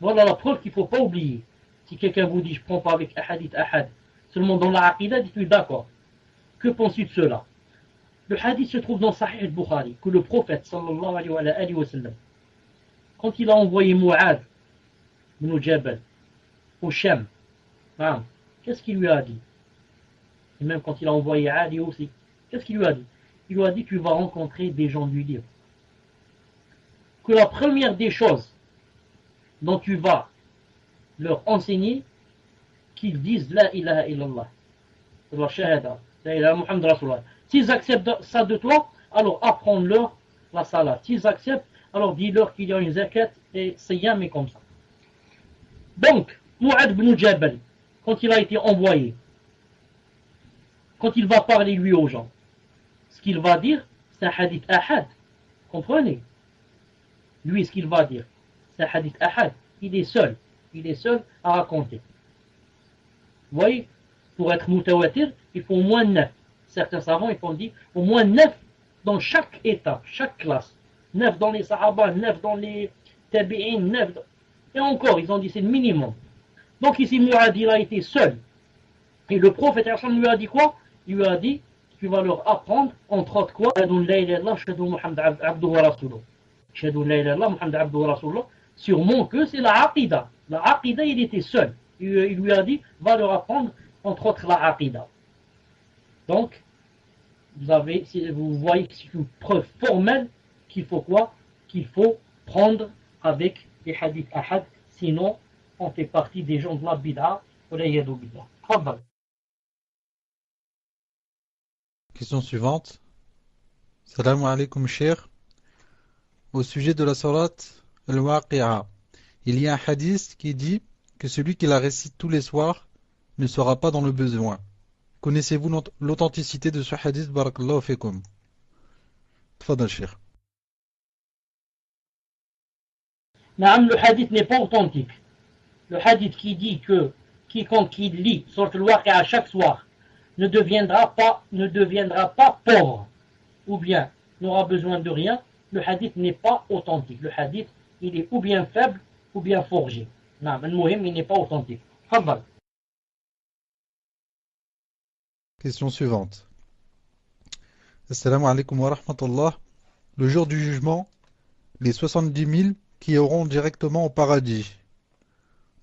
Voilà la preuve qu'il ne faut pas oublier. Si quelqu'un vous dit je ne prends pas avec hadith ahad, seulement dans la aqidah, dites-lui d'accord. Que penses-tu de cela? Le hadith se trouve dans Sahih al-Bukhari, que le prophète sallallahu alayhi wa sallam, quand il a envoyé Mu'adh ibn Jabal au Sham, qu'est-ce qu'il lui a dit? Et même quand il a envoyé Ali aussi, qu'est-ce qu'il lui a dit? Il lui a dit tu vas rencontrer des gens du livre. Que la première des choses dont tu vas leur enseigner, qu'ils disent La ilaha illallah, la shahada, la ilaha Muhammad Rasulullah. S'ils acceptent ça de toi, alors apprends-leur la salat. S'ils acceptent, alors dis-leur qu'il y a une zakat et siyam et comme ça. Donc, Mu'adh ibn Jabal, quand il a été envoyé, quand il va parler lui aux gens, ce qu'il va dire, c'est un hadith ahad. Comprenez? Lui, ce qu'il va dire, c'est un hadith ahad. Il est seul à raconter. Vous voyez, pour être mutawatir, il faut au moins 9. Certains savants, ils ont dit au moins 9 dans chaque étape, chaque classe. 9 dans les sahaba, 9 dans les tabi'in, 9 dans... Et encore, ils ont dit c'est le minimum. Donc ici, Mu'adh, il a été seul. Et le prophète lui a dit quoi? Il lui a dit, tu vas leur apprendre, entre autres quoi? Sûrement que c'est la aqidah. La aqidah, il était seul. Il lui a dit, va leur apprendre, entre autres, la aqidah. Donc, vous voyez que c'est une preuve formelle qu'il faut quoi? Qu'il faut prendre avec les hadiths ahad, sinon on fait partie des gens de la bid'a. Question suivante. Salam alaikum cher. Au sujet de la salat al-waqi'a, il y a un hadith qui dit que celui qui la récite tous les soirs ne sera pas dans le besoin. Connaissez-vous l'authenticité de ce hadith? Barakallahu fikum. Tfadal cher. Le hadith n'est pas authentique. Le hadith qui dit que quiconque qui lit Surat al-Waqi'a chaque soir ne deviendra pas pauvre, ou bien n'aura besoin de rien, le hadith n'est pas authentique. Le hadith, il est ou bien faible, ou bien forgé. Il n'est pas authentique. Fadal. Question suivante. Assalamu alaikum wa rahmatullah. Le jour du jugement, les 70 000 qui iront directement au paradis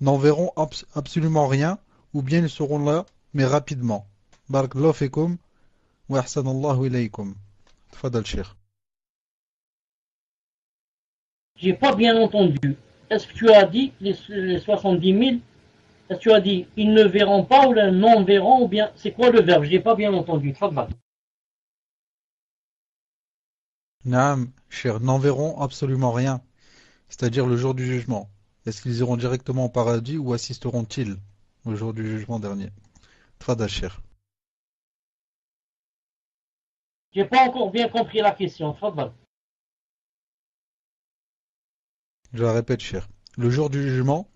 n'en verront absolument rien, ou bien ils seront là, mais rapidement. Barakallahu fikum wa ahsanallahu ilaykum. Tfadal cher. J'ai pas bien entendu. Est-ce que tu as dit les 70 000? Est-ce que tu as dit ils ne verront pas ou ils non verront, ou bien c'est quoi le verbe? Je n'ai pas bien entendu. Tfadal. Naam, cher, n'en verront absolument rien, c'est-à-dire le jour du jugement. Est-ce qu'ils iront directement au paradis ou assisteront-ils au jour du jugement dernier? Tfadal cher. J'ai pas encore bien compris la question. Tfadal. Je la répète, cher. Le jour du jugement,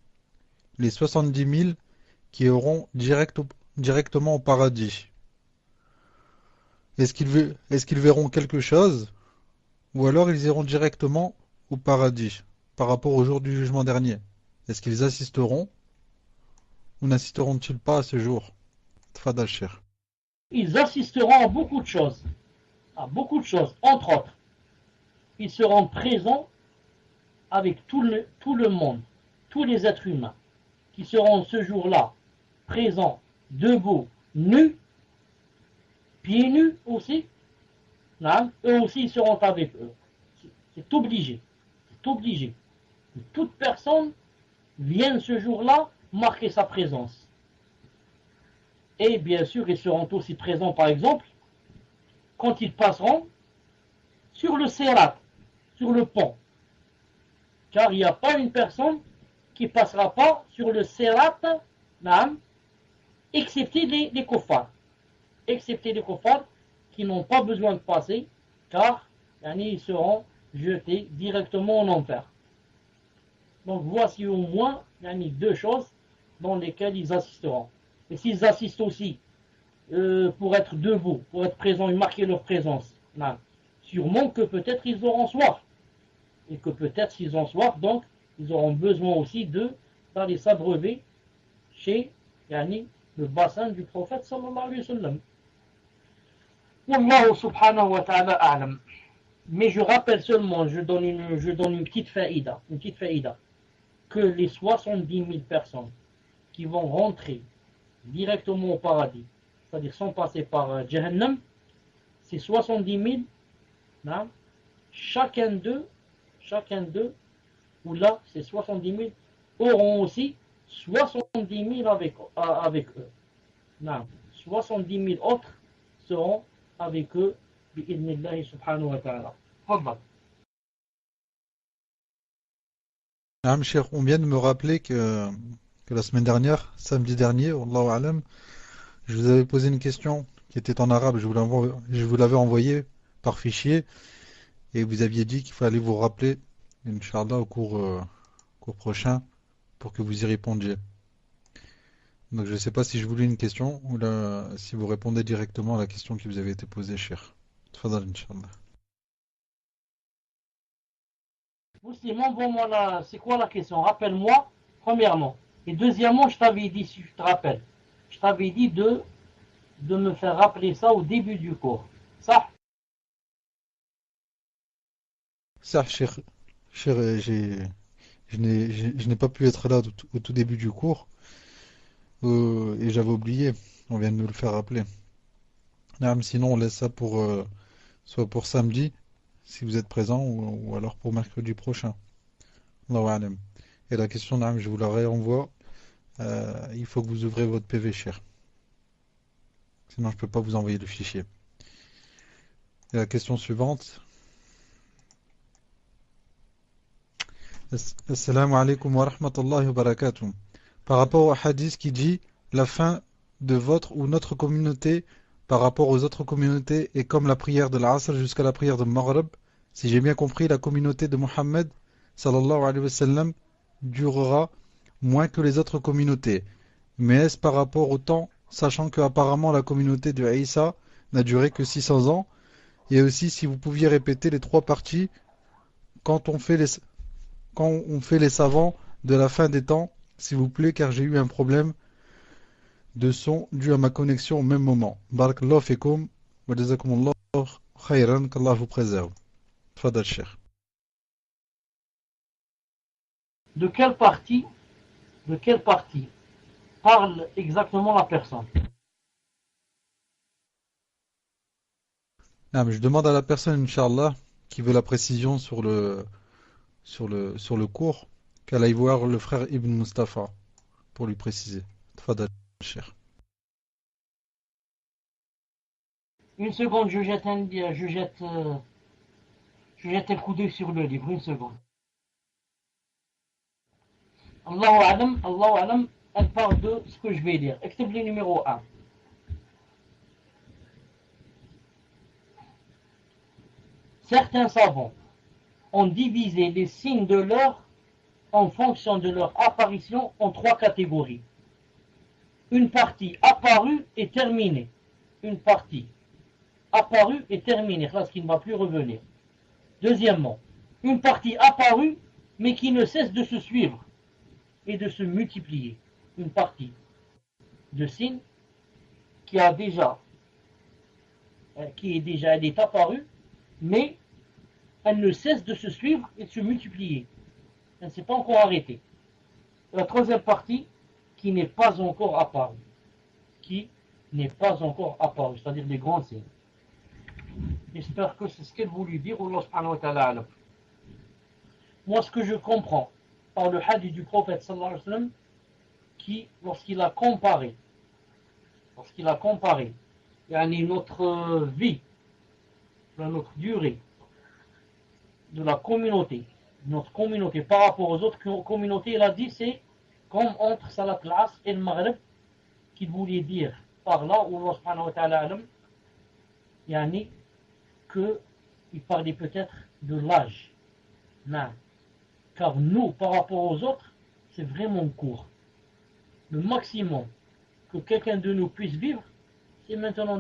les 70 000 qui iront directement au paradis. Est-ce qu'ils verront quelque chose, ou alors ils iront directement au paradis par rapport au jour du jugement dernier? Est-ce qu'ils assisteront ou n'assisteront-ils pas à ce jour? Tfadal cher. Ils assisteront à beaucoup de choses. Entre autres, ils seront présents avec tout le monde, tous les êtres humains, qui seront ce jour-là présents, debout, nus, pieds nus aussi. Eux aussi ils seront avec eux. C'est obligé. Toute personne vient ce jour-là marquer sa présence. Et bien sûr, ils seront aussi présents, par exemple, quand ils passeront sur le sirat, sur le pont. Car il n'y a pas une personne qui ne passera pas sur le sirat, excepté les kuffars. Excepté les kuffars qui n'ont pas besoin de passer, car ils seront jetés directement en enfer. Donc voici au moins deux choses dans lesquelles ils assisteront. Et s'ils assistent aussi pour être debout, pour être présents et marquer leur présence. Non. Sûrement que peut-être ils auront soif. Et que peut-être s'ils ont soif, donc ils auront besoin aussi d'aller s'abreuver chez yani, le bassin du prophète sallallahu alayhi wa sallam. Wallahu subhanahu wa ta'ala a'lam. Mais je rappelle seulement, je donne une petite faïda, que les 70 000 personnes qui vont rentrer directement au paradis, c'est-à-dire sans passer par Jahannam, c'est 70 000, hein, chacun d'eux, ou là c'est 70 000, auront aussi 70 000 avec eux. Non, 70 000 autres seront avec eux, bi'idnillahi subhanahu wa ta'ala. Fadal. Cher, on vient de me rappeler que la semaine dernière, samedi dernier, Wallahu alam, je vous avais posé une question qui était en arabe, je vous l'avais envoyée par fichier et vous aviez dit qu'il fallait vous rappeler, Inch'Allah, cours prochain pour que vous y répondiez. Donc je ne sais pas si je vous lis une question ou là, si vous répondez directement à la question qui vous avait été posée, cher. Tfadal, Inch'Allah. Simon, bon, moi, c'est quoi la question? Rappelle-moi, premièrement. Et deuxièmement, je t'avais dit, si je te rappelle, je t'avais dit de me faire rappeler ça au début du cours. Ça? Ça, cher, je n'ai pas pu être là au tout début du cours et j'avais oublié. On vient de nous le faire rappeler. Sinon, on laisse ça soit pour samedi, si vous êtes présent, ou alors pour mercredi prochain. Allahu alam. Et la question, je vous la réenvoie. Il faut que vous ouvrez votre PV, cher. Sinon, je ne peux pas vous envoyer le fichier. Et la question suivante. Assalamu alaikum wa rahmatullahi wa barakatuh. Par rapport au hadith qui dit la fin de votre ou notre communauté par rapport aux autres communautés est comme la prière de l'Asr jusqu'à la prière de Maghrib. Si j'ai bien compris, la communauté de Mohammed sallallahu alayhi wa sallam durera moins que les autres communautés. Mais est-ce par rapport au temps, sachant que apparemment la communauté de Isa n'a duré que 600 ans? Et aussi si vous pouviez répéter les trois parties quand on fait les savants de la fin des temps, s'il vous plaît, car j'ai eu un problème de son dû à ma connexion au même moment. Barakallahu fikum wa jazakumullahu khayran, qu'Allah vous préserve. Tfadal, cher. De quelle partie parle exactement la personne? Mais je demande à la personne, Inch'Allah, qui veut la précision sur le cours, qu'elle aille voir le frère Ibn Mustafa pour lui préciser. Tfadal, cher. Une seconde, je jette un coup d'œil sur le livre, une seconde. Allahu alam, elle parle de ce que je vais dire. Exemple numéro 1. Certains savants ont divisé les signes de l'heure en fonction de leur apparition en trois catégories. Une partie apparue et terminée. Une partie apparue et terminée, parce qu'il ne va plus revenir. Deuxièmement, une partie apparue mais qui ne cesse de se suivre et de se multiplier. Une partie de signe qui est déjà elle est apparue, mais elle ne cesse de se suivre et de se multiplier. Elle ne s'est pas encore arrêtée. La troisième partie qui n'est pas encore apparue. C'est-à-dire les grands signes. J'espère que c'est ce qu'elle voulait dire. Allah subhanahu wa ta'ala. Moi, ce que je comprends par le hadith du prophète sallallahu alayhi wa sallam, qui, lorsqu'il a comparé notre vie, notre durée de la communauté, notre communauté par rapport aux autres communautés, il a dit c'est comme entre Salat al-Asr et le Maghrib, qu'il voulait dire par là, où Allah subhanahu wa ta'ala alam, qu'il parlait peut-être de l'âge. Non. Car nous, par rapport aux autres, c'est vraiment court. Le maximum que quelqu'un de nous puisse vivre, Et maintenant,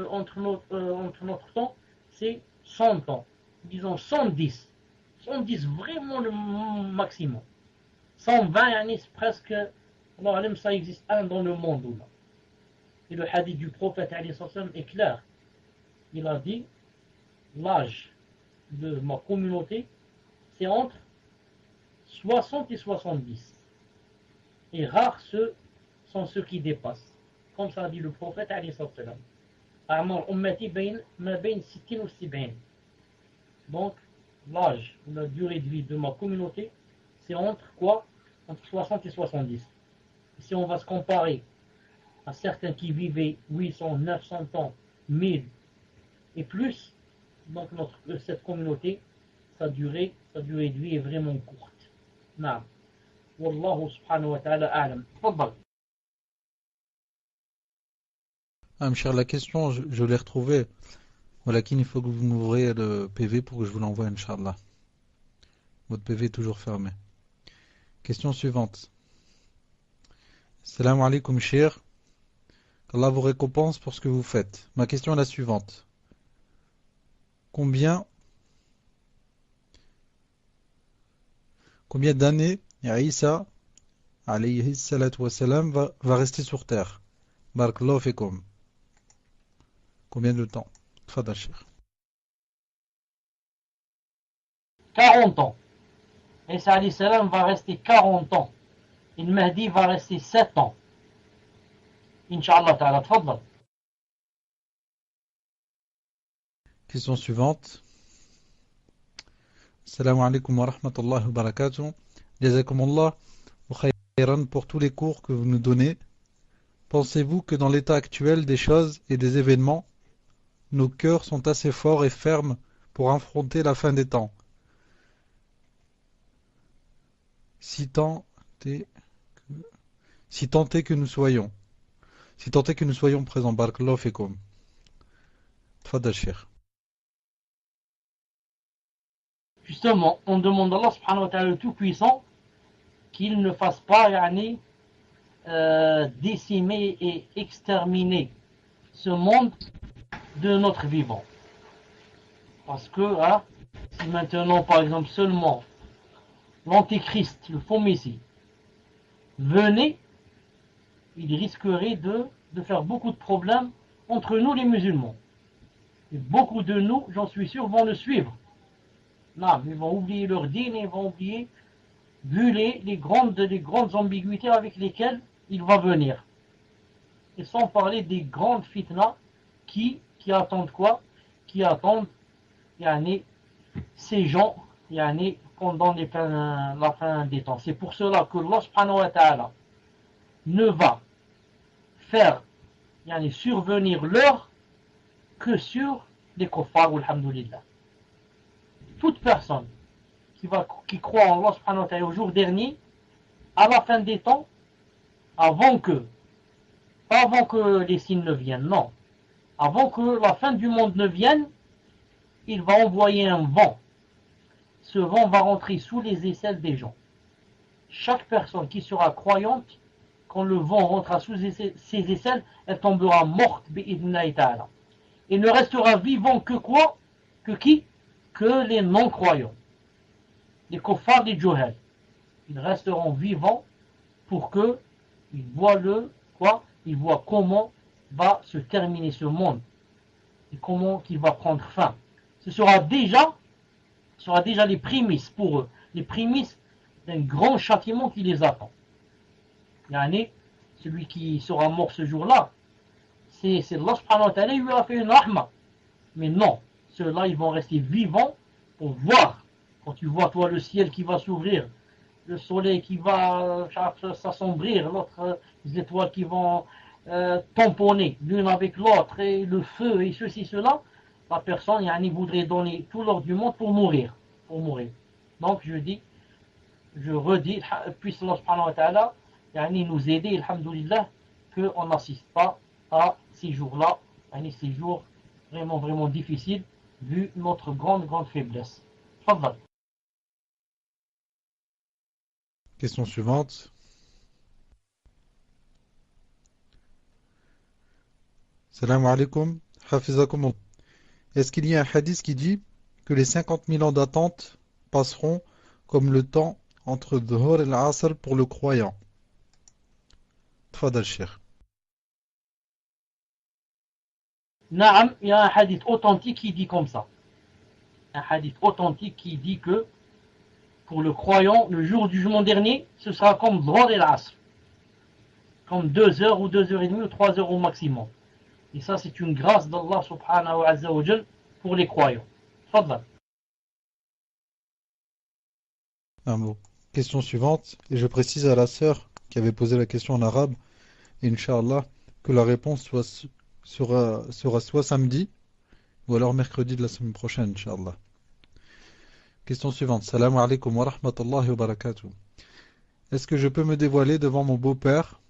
entre notre temps, c'est 100 ans. Disons 110. 110, vraiment le maximum. 120, c'est presque, Allah, ça existe un dans le monde. Là. Et le hadith du prophète est clair. Il a dit, l'âge de ma communauté, c'est entre 60 et 70. Et rares sont ceux qui dépassent. Comme ça a dit le prophète A'mar ummati ma bain 60 ou 70. Donc, l'âge ou la durée de vie de ma communauté, c'est entre quoi? Entre 60 et 70. Et si on va se comparer à certains qui vivaient 800, 900 ans, 1000 et plus, donc cette communauté, sa durée de vie est vraiment courte. Naam. Wallahu subhanahu wa ta'ala a'lam. Tfaddal. Ah, Mchir, la question, je l'ai retrouvée. Voilà, qu'il faut que vous m'ouvriez le PV pour que je vous l'envoie, Inch'Allah. Votre PV est toujours fermé. Question suivante. Salam alaikum, Cheikh. Qu'Allah vous récompense pour ce que vous faites. Ma question est la suivante. Combien d'années Isa, alayhi salatu wassalam, va rester sur terre? Barakallahu fikum. Combien de temps? Tfadal, Cheikh. 40 ans. Isa alayhi salam va rester 40 ans. Et le Mahdi va rester 7 ans. Inch'Allah ta'ala. Tfaddal. Question suivante. Salam alaikum wa rahmatullahi wa barakatuh. Jazakumullah wa khayran pour tous les cours que vous nous donnez. Pensez-vous que dans l'état actuel des choses et des événements, nos cœurs sont assez forts et fermes pour affronter la fin des temps? Si tant est que nous soyons. Si tant est que nous soyons présents. Barakallahu fikum. Tfadal, Cheikh. Justement, on demande à Allah subhanahu wa ta'ala le Tout-Puissant qu'il ne fasse pas décimer et exterminer ce monde de notre vivant. Parce que si maintenant, par exemple, seulement l'Antéchrist, le faux Messie, venait, il risquerait de faire beaucoup de problèmes entre nous les musulmans. Et beaucoup de nous, j'en suis sûr, vont le suivre. Non, ils vont oublier leur dîne, ils vont oublier, vu les grandes ambiguïtés avec lesquelles il va venir. Et sans parler des grandes fitnas qui attendent quoi? Qui attendent ces gens pendant la fin des temps. C'est pour cela que Allah subhanahu wa ta'ala ne va faire survenir l'heure que sur les kuffars, alhamdoulilah. Toute personne qui croit en Allah subhanahu wa ta'ala au jour dernier, à la fin des temps, avant que les signes ne viennent, non, avant que la fin du monde ne vienne, il va envoyer un vent. Ce vent va rentrer sous les aisselles des gens. Chaque personne qui sera croyante, quand le vent rentrera sous ses aisselles, elle tombera morte, bi'idhnillahi ta'ala. Il ne restera vivant que quoi? Que qui? Que les non-croyants. Les kuffars, les juhal. Ils resteront vivants pour que ils voient ils voient comment va se terminer ce monde et comment il va prendre fin. Ce sera déjà les prémices pour eux, les prémices d'un grand châtiment qui les attend. Celui qui sera mort ce jour-là, c'est Allah subhanahu wa ta'ala, il lui a fait une rahma. Mais non, ceux-là, ils vont rester vivants pour voir. Quand tu vois, toi, le ciel qui va s'ouvrir, le soleil qui va s'assombrir, les étoiles qui vont tamponner l'une avec l'autre, et le feu, et ceci, cela, la personne, voudrait donner tout l'or du monde pour mourir. Donc, je redis, puisse Allah subhanahu wa ta'ala, nous aider, alhamdoulilah, qu'on n'assiste pas à ces jours-là, ces jours vraiment, vraiment difficiles, vu notre grande, grande faiblesse. Fadal. Question suivante. Salam alaikum, hafizakum. Est-ce qu'il y a un hadith qui dit que les 50 000 ans d'attente passeront comme le temps entre Dhuhr et l'Asr pour le croyant? Tfadal Cheikh. Naam, il y a un hadith authentique qui dit comme ça. Un hadith authentique qui dit que pour le croyant, le jour du jugement dernier, ce sera comme Dhuhr et l'Asr. Comme 2 heures ou 2 heures et demie ou 3 heures au maximum. Et ça, c'est une grâce d'Allah subhanahu wa ta'ala pour les croyants. Fadlan. Un mot. Question suivante, et je précise à la sœur qui avait posé la question en arabe, Inch'Allah, que la réponse sera soit samedi, ou alors mercredi de la semaine prochaine, Inch'Allah. Question suivante, Salam alaikum wa rahmatullahi wa barakatuh. Est-ce que je peux me dévoiler devant mon beau-père,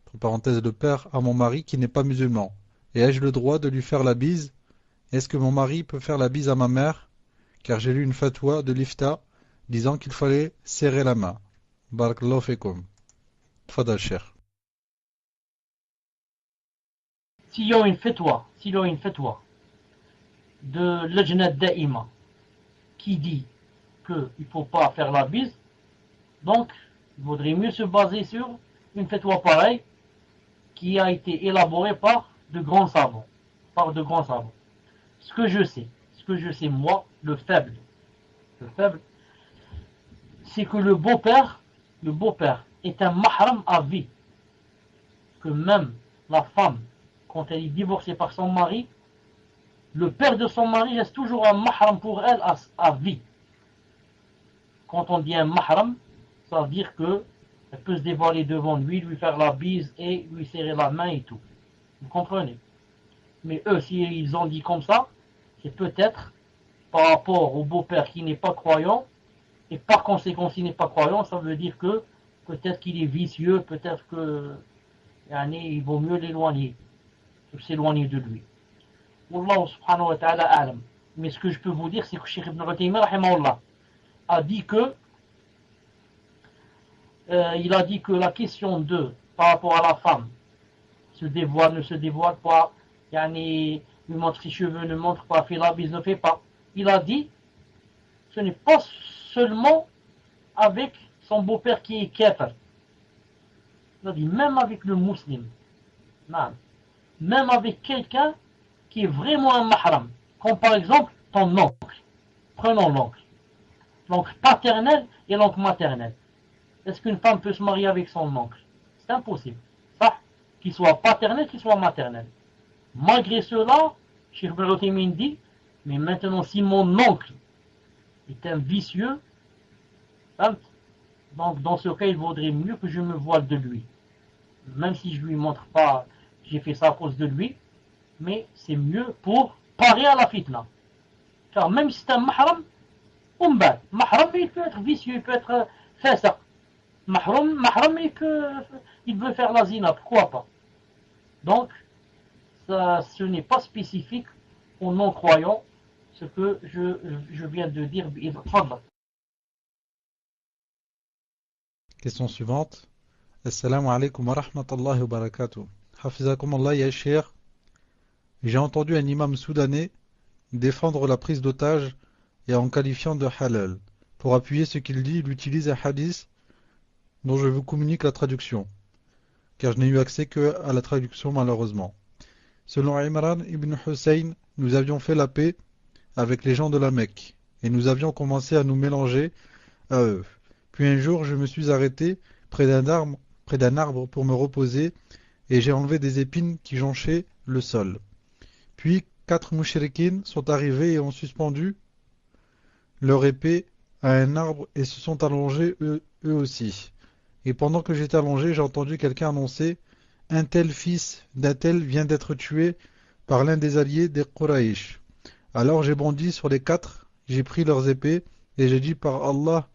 entre parenthèses le père, à mon mari qui n'est pas musulman? Et ai-je le droit de lui faire la bise? Est-ce que mon mari peut faire la bise à ma mère? Car j'ai lu une fatwa de l'Ifta disant qu'il fallait serrer la main. Barakallahu fikum. Tfadal Cheikh. S'il y a une fatwa de Lajnat Da'ima qui dit qu'il ne faut pas faire la bise, donc il vaudrait mieux se baser sur une fatwa pareille qui a été élaborée par de grands savants. Ce que je sais moi, le faible, c'est que le beau-père est un mahram à vie. Que même la femme, quand elle est divorcée par son mari, le père de son mari reste toujours un mahram pour elle à vie. Quand on dit un mahram, ça veut dire qu'elle peut se dévoiler devant lui, lui faire la bise et lui serrer la main et tout. Vous comprenez? Mais eux, s'ils ont dit comme ça, c'est peut-être par rapport au beau-père qui n'est pas croyant, et par conséquent, s'il n'est pas croyant, ça veut dire que peut-être qu'il est vicieux, peut-être que il vaut mieux l'éloigner, s'éloigner de lui. Wallahu subhanahu wa ta'ala a'lam. Mais ce que je peux vous dire, c'est que Cheikh Ibn Uthaymin rahimahullah a dit que la question par rapport à la femme se dévoile, ne se dévoile pas, lui montre ses cheveux, ne montre pas, fait la bise, ne fait pas. Il a dit, ce n'est pas seulement avec son beau-père qui est kafir. Il a dit, même avec le musulman, même avec quelqu'un qui est vraiment un mahram, comme par exemple ton oncle. Prenons l'oncle. L'oncle paternel et l'oncle maternel. Est-ce qu'une femme peut se marier avec son oncle? C'est impossible. Ça, qu'il soit paternel, qu'il soit maternel. Malgré cela, Cheikh Ibn Uthaymin dit, mais maintenant si mon oncle est un vicieux, donc dans ce cas il vaudrait mieux que je me voile de lui. Même si je lui montre pas, j'ai fait ça à cause de lui, mais c'est mieux pour parer à la fitna. Car même si c'est un mahram, mahram il peut être vicieux, il peut être fasiq. Mahram il veut faire la zina, pourquoi pas? Donc, ça, ce n'est pas spécifique aux non-croyants, ce que je viens de dire. Question suivante. Assalamu alaikum wa rahmatullahi wa barakatuh. Hafizakum Allah ya Cheikh. J'ai entendu un imam soudanais défendre la prise d'otage et en qualifiant de halal. Pour appuyer ce qu'il dit, il utilise un hadith dont je vous communique la traduction, car je n'ai eu accès que à la traduction malheureusement. Selon Imran ibn Hussein, nous avions fait la paix avec les gens de la Mecque, et nous avions commencé à nous mélanger à eux. Puis un jour, je me suis arrêté près d'un arbre pour me reposer, et j'ai enlevé des épines qui jonchaient le sol. Puis 4 mouchriquines sont arrivés et ont suspendu leur épée à un arbre et se sont allongés eux aussi. Et pendant que j'étais allongé, j'ai entendu quelqu'un annoncer: un tel fils d'un tel vient d'être tué par l'un des alliés des Quraysh. Alors j'ai bondi sur les 4, j'ai pris leurs épées et j'ai dit: par Allah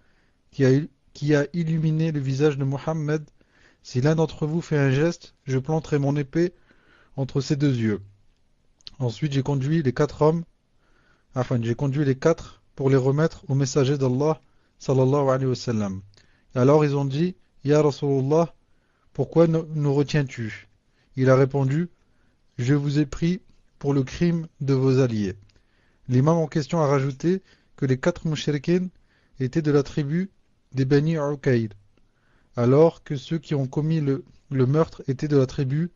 qui a illuminé le visage de Mohammed, si l'un d'entre vous fait un geste, je planterai mon épée entre ses 2 yeux. Ensuite j'ai conduit les 4 pour les remettre au messager d'Allah sallallahu alayhi wa sallam. Et alors ils ont dit: Ya Rasulullah, pourquoi nous retiens-tu? Il a répondu: je vous ai pris pour le crime de vos alliés. L'imam en question a rajouté que les 4 mouchriquins étaient de la tribu des Bani Uqayl, alors que ceux qui ont commis le meurtre étaient de la tribu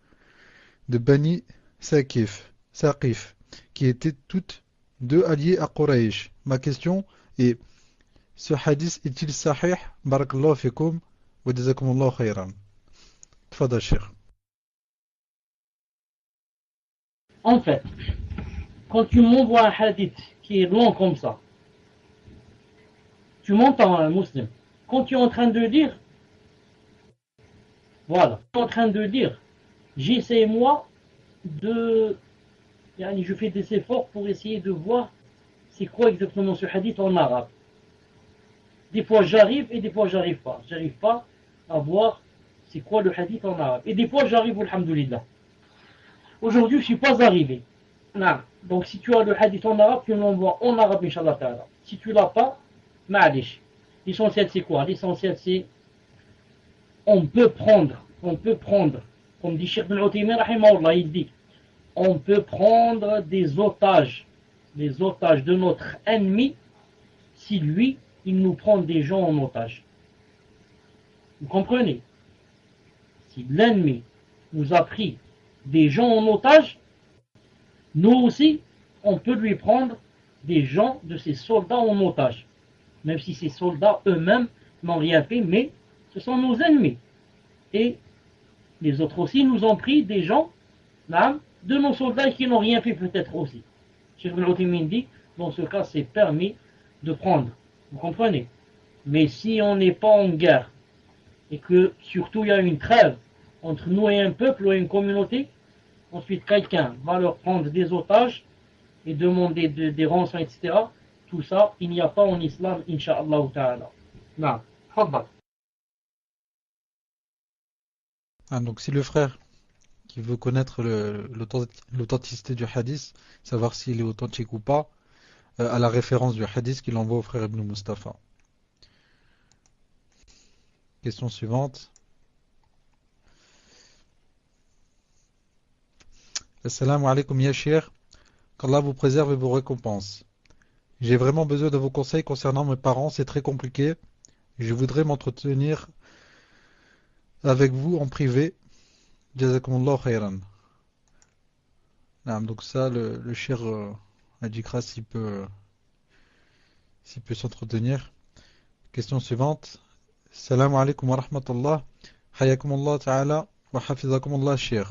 de Bani Saqif, qui étaient toutes deux alliés à Quraysh. Ma question est, ce hadith est-il sahih? Barakallahu fikum wa jazakumullahu khayran. Tfadal Cheikh. En fait, quand tu m'envoies un hadith qui est long comme ça, tu m'entends, un musulman, quand tu es en train de lire, voilà, tu es en train de lire, j'essaie moi je fais des efforts pour essayer de voir c'est quoi exactement ce hadith en arabe. Des fois j'arrive et des fois j'arrive pas. J'arrive pas à voir c'est quoi le hadith en arabe. Et des fois j'arrive, alhamdoulilah. Aujourd'hui je suis pas arrivé. Non. Donc si tu as le hadith en arabe, tu l'envoies en arabe, Inch'Allah ta'ala. Si tu l'as pas, ma'alish. L'essentiel c'est quoi? L'essentiel c'est on peut prendre, comme dit Cheikh Ibn Uthaymin, rahimahullah, il dit, on peut prendre des otages de notre ennemi, si lui, il nous prend des gens en otage. Vous comprenez? Si l'ennemi nous a pris des gens en otage, nous aussi, on peut lui prendre des gens de ses soldats en otage. Même si ces soldats eux-mêmes n'ont rien fait, mais ce sont nos ennemis. Et les autres aussi nous ont pris des gens de nos soldats qui n'ont rien fait peut-être aussi. Cheikh Ibn Uthaymin dit, dans ce cas c'est permis de prendre. Vous comprenez? Mais si on n'est pas en guerre, et que surtout il y a une trêve entre nous et un peuple ou une communauté, ensuite quelqu'un va leur prendre des otages et demander des rançons, etc. Tout ça, il n'y a pas en islam, incha'Allah ta'ala. Non, fadal. Donc si le frère qui veut connaître l'authenticité du hadith, savoir s'il est authentique ou pas, à la référence du hadith qu'il envoie au frère Ibn Mustafa. Question suivante. Assalamu alaikum ya Cheikh, qu'Allah vous préserve et vous récompense. J'ai vraiment besoin de vos conseils concernant mes parents, c'est très compliqué. Je voudrais m'entretenir avec vous en privé. Jazakumullah khairan. Donc ça, le Cheikh indiquera s'il peut s'entretenir. Question suivante. Assalamu alaikum wa rahmatullah. Hayakumullah ta'ala wa hafizakumullah Cheikh.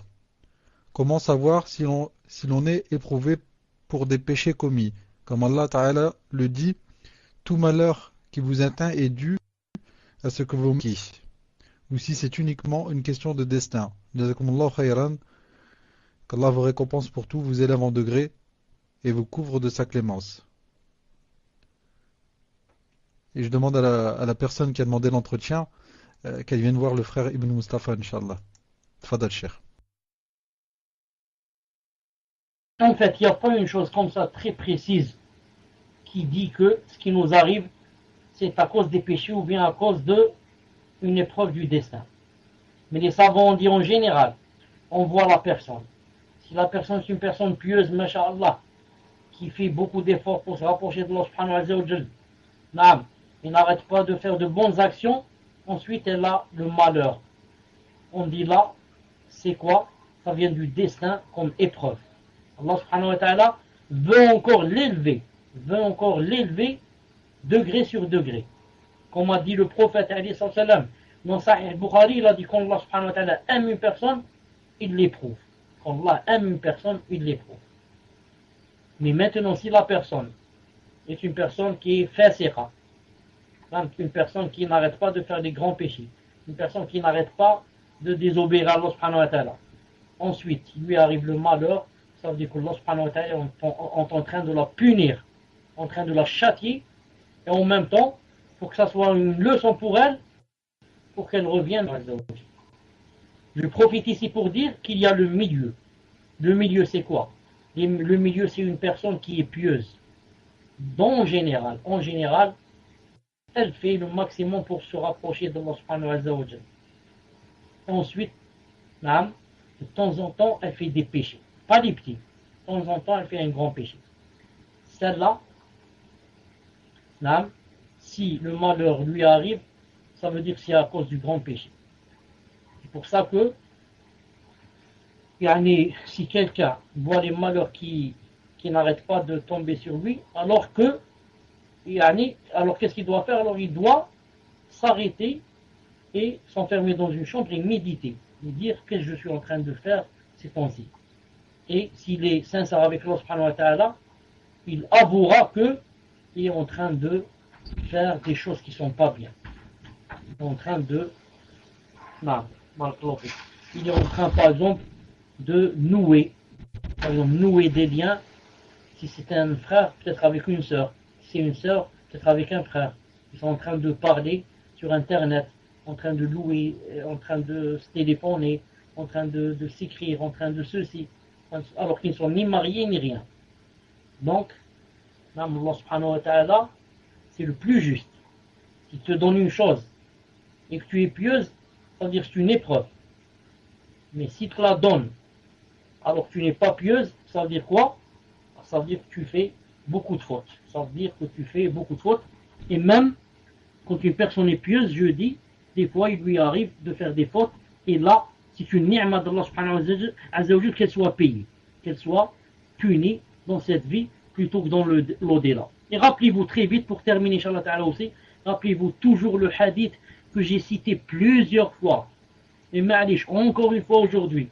Comment savoir si l'on est éprouvé pour des péchés commis? Comme Allah Ta'ala le dit, tout malheur qui vous atteint est dû à ce que vous manquez. Ou si c'est uniquement une question de destin. Jazakumullah khayran. Qu'Allah vous récompense pour tout, vous élève en degré et vous couvre de sa clémence. Et je demande à la personne qui a demandé l'entretien qu'elle vienne voir le frère Ibn Mustafa, Inch'Allah. Tfadal Cheikh. En fait, il n'y a pas une chose comme ça très précise qui dit que ce qui nous arrive, c'est à cause des péchés ou bien à cause d'une épreuve du destin. Mais les savants ont dit en général, on voit la personne. Si la personne est une personne pieuse, masha'Allah, qui fait beaucoup d'efforts pour se rapprocher de Allah subhanahu wa ta'ala, il n'arrête pas de faire de bonnes actions, ensuite elle a le malheur. On dit là, c'est quoi? Ça vient du destin comme épreuve. Allah subhanahu wa ta'ala veut encore l'élever degré sur degré. Comme a dit le prophète dans Sahih Bukhari, il a dit quand Allah subhanahu wa ta'ala aime une personne, il l'éprouve. Quand Allah aime une personne, il l'éprouve. Mais maintenant, si la personne est une personne qui est fasiqa, une personne qui n'arrête pas de faire des grands péchés, une personne qui n'arrête pas de désobéir à Allah subhanahu wa ta'ala, ensuite, il lui arrive le malheur, ça veut dire que Allah subhanahu wa ta'ala est en train de la punir, en train de la châtier, et en même temps, pour que ça soit une leçon pour elle, pour qu'elle revienne. Je profite ici pour dire qu'il y a le milieu. Le milieu, c'est quoi? Le milieu, c'est une personne qui est pieuse. En général, elle fait le maximum pour se rapprocher d'Allah subhanahu wa ta'ala. Ensuite, de temps en temps, elle fait des péchés. pas les petits. De temps en temps, elle fait un grand péché. Celle-là, si le malheur lui arrive, ça veut dire que c'est à cause du grand péché. C'est pour ça que, si quelqu'un voit les malheurs qui n'arrêtent pas de tomber sur lui, alors qu'est-ce qu'il doit faire? Alors il doit s'arrêter et s'enfermer dans une chambre et méditer. Et dire qu'est-ce que je suis en train de faire ces temps-ci. Et s'il est sincère avec Allah subhanahu wa ta'ala, il avouera qu'il est en train de faire des choses qui ne sont pas bien. Il est en train de... Non, il est en train, par exemple, de nouer des liens. Si c'est un frère, peut-être avec une sœur. Si c'est une sœur, peut-être avec un frère. Ils sont en train de parler sur Internet, en train de louer, en train de se téléphoner, en train de s'écrire, en train de ceci, alors qu'ils ne sont ni mariés ni rien. Donc, Allah subhanahu wa ta'ala, c'est le plus juste. S'il te donne une chose et que tu es pieuse, ça veut dire que c'est une épreuve. Mais s'il te la donne alors que tu n'es pas pieuse, ça veut dire quoi? Ça veut dire que tu fais beaucoup de fautes. Ça veut dire que tu fais beaucoup de fautes. Et même quand une personne est pieuse, je dis, des fois il lui arrive de faire des fautes. Et là, c'est une ni'ma d'Allah subhanahu wa ta'ala qu'elle soit payée, qu'elle soit punie dans cette vie plutôt que dans l'au-delà. Et rappelez-vous très vite, pour terminer, Inch'Allah ta'ala aussi, rappelez-vous toujours le hadith que j'ai cité plusieurs fois. Et ma'alish, encore une fois aujourd'hui,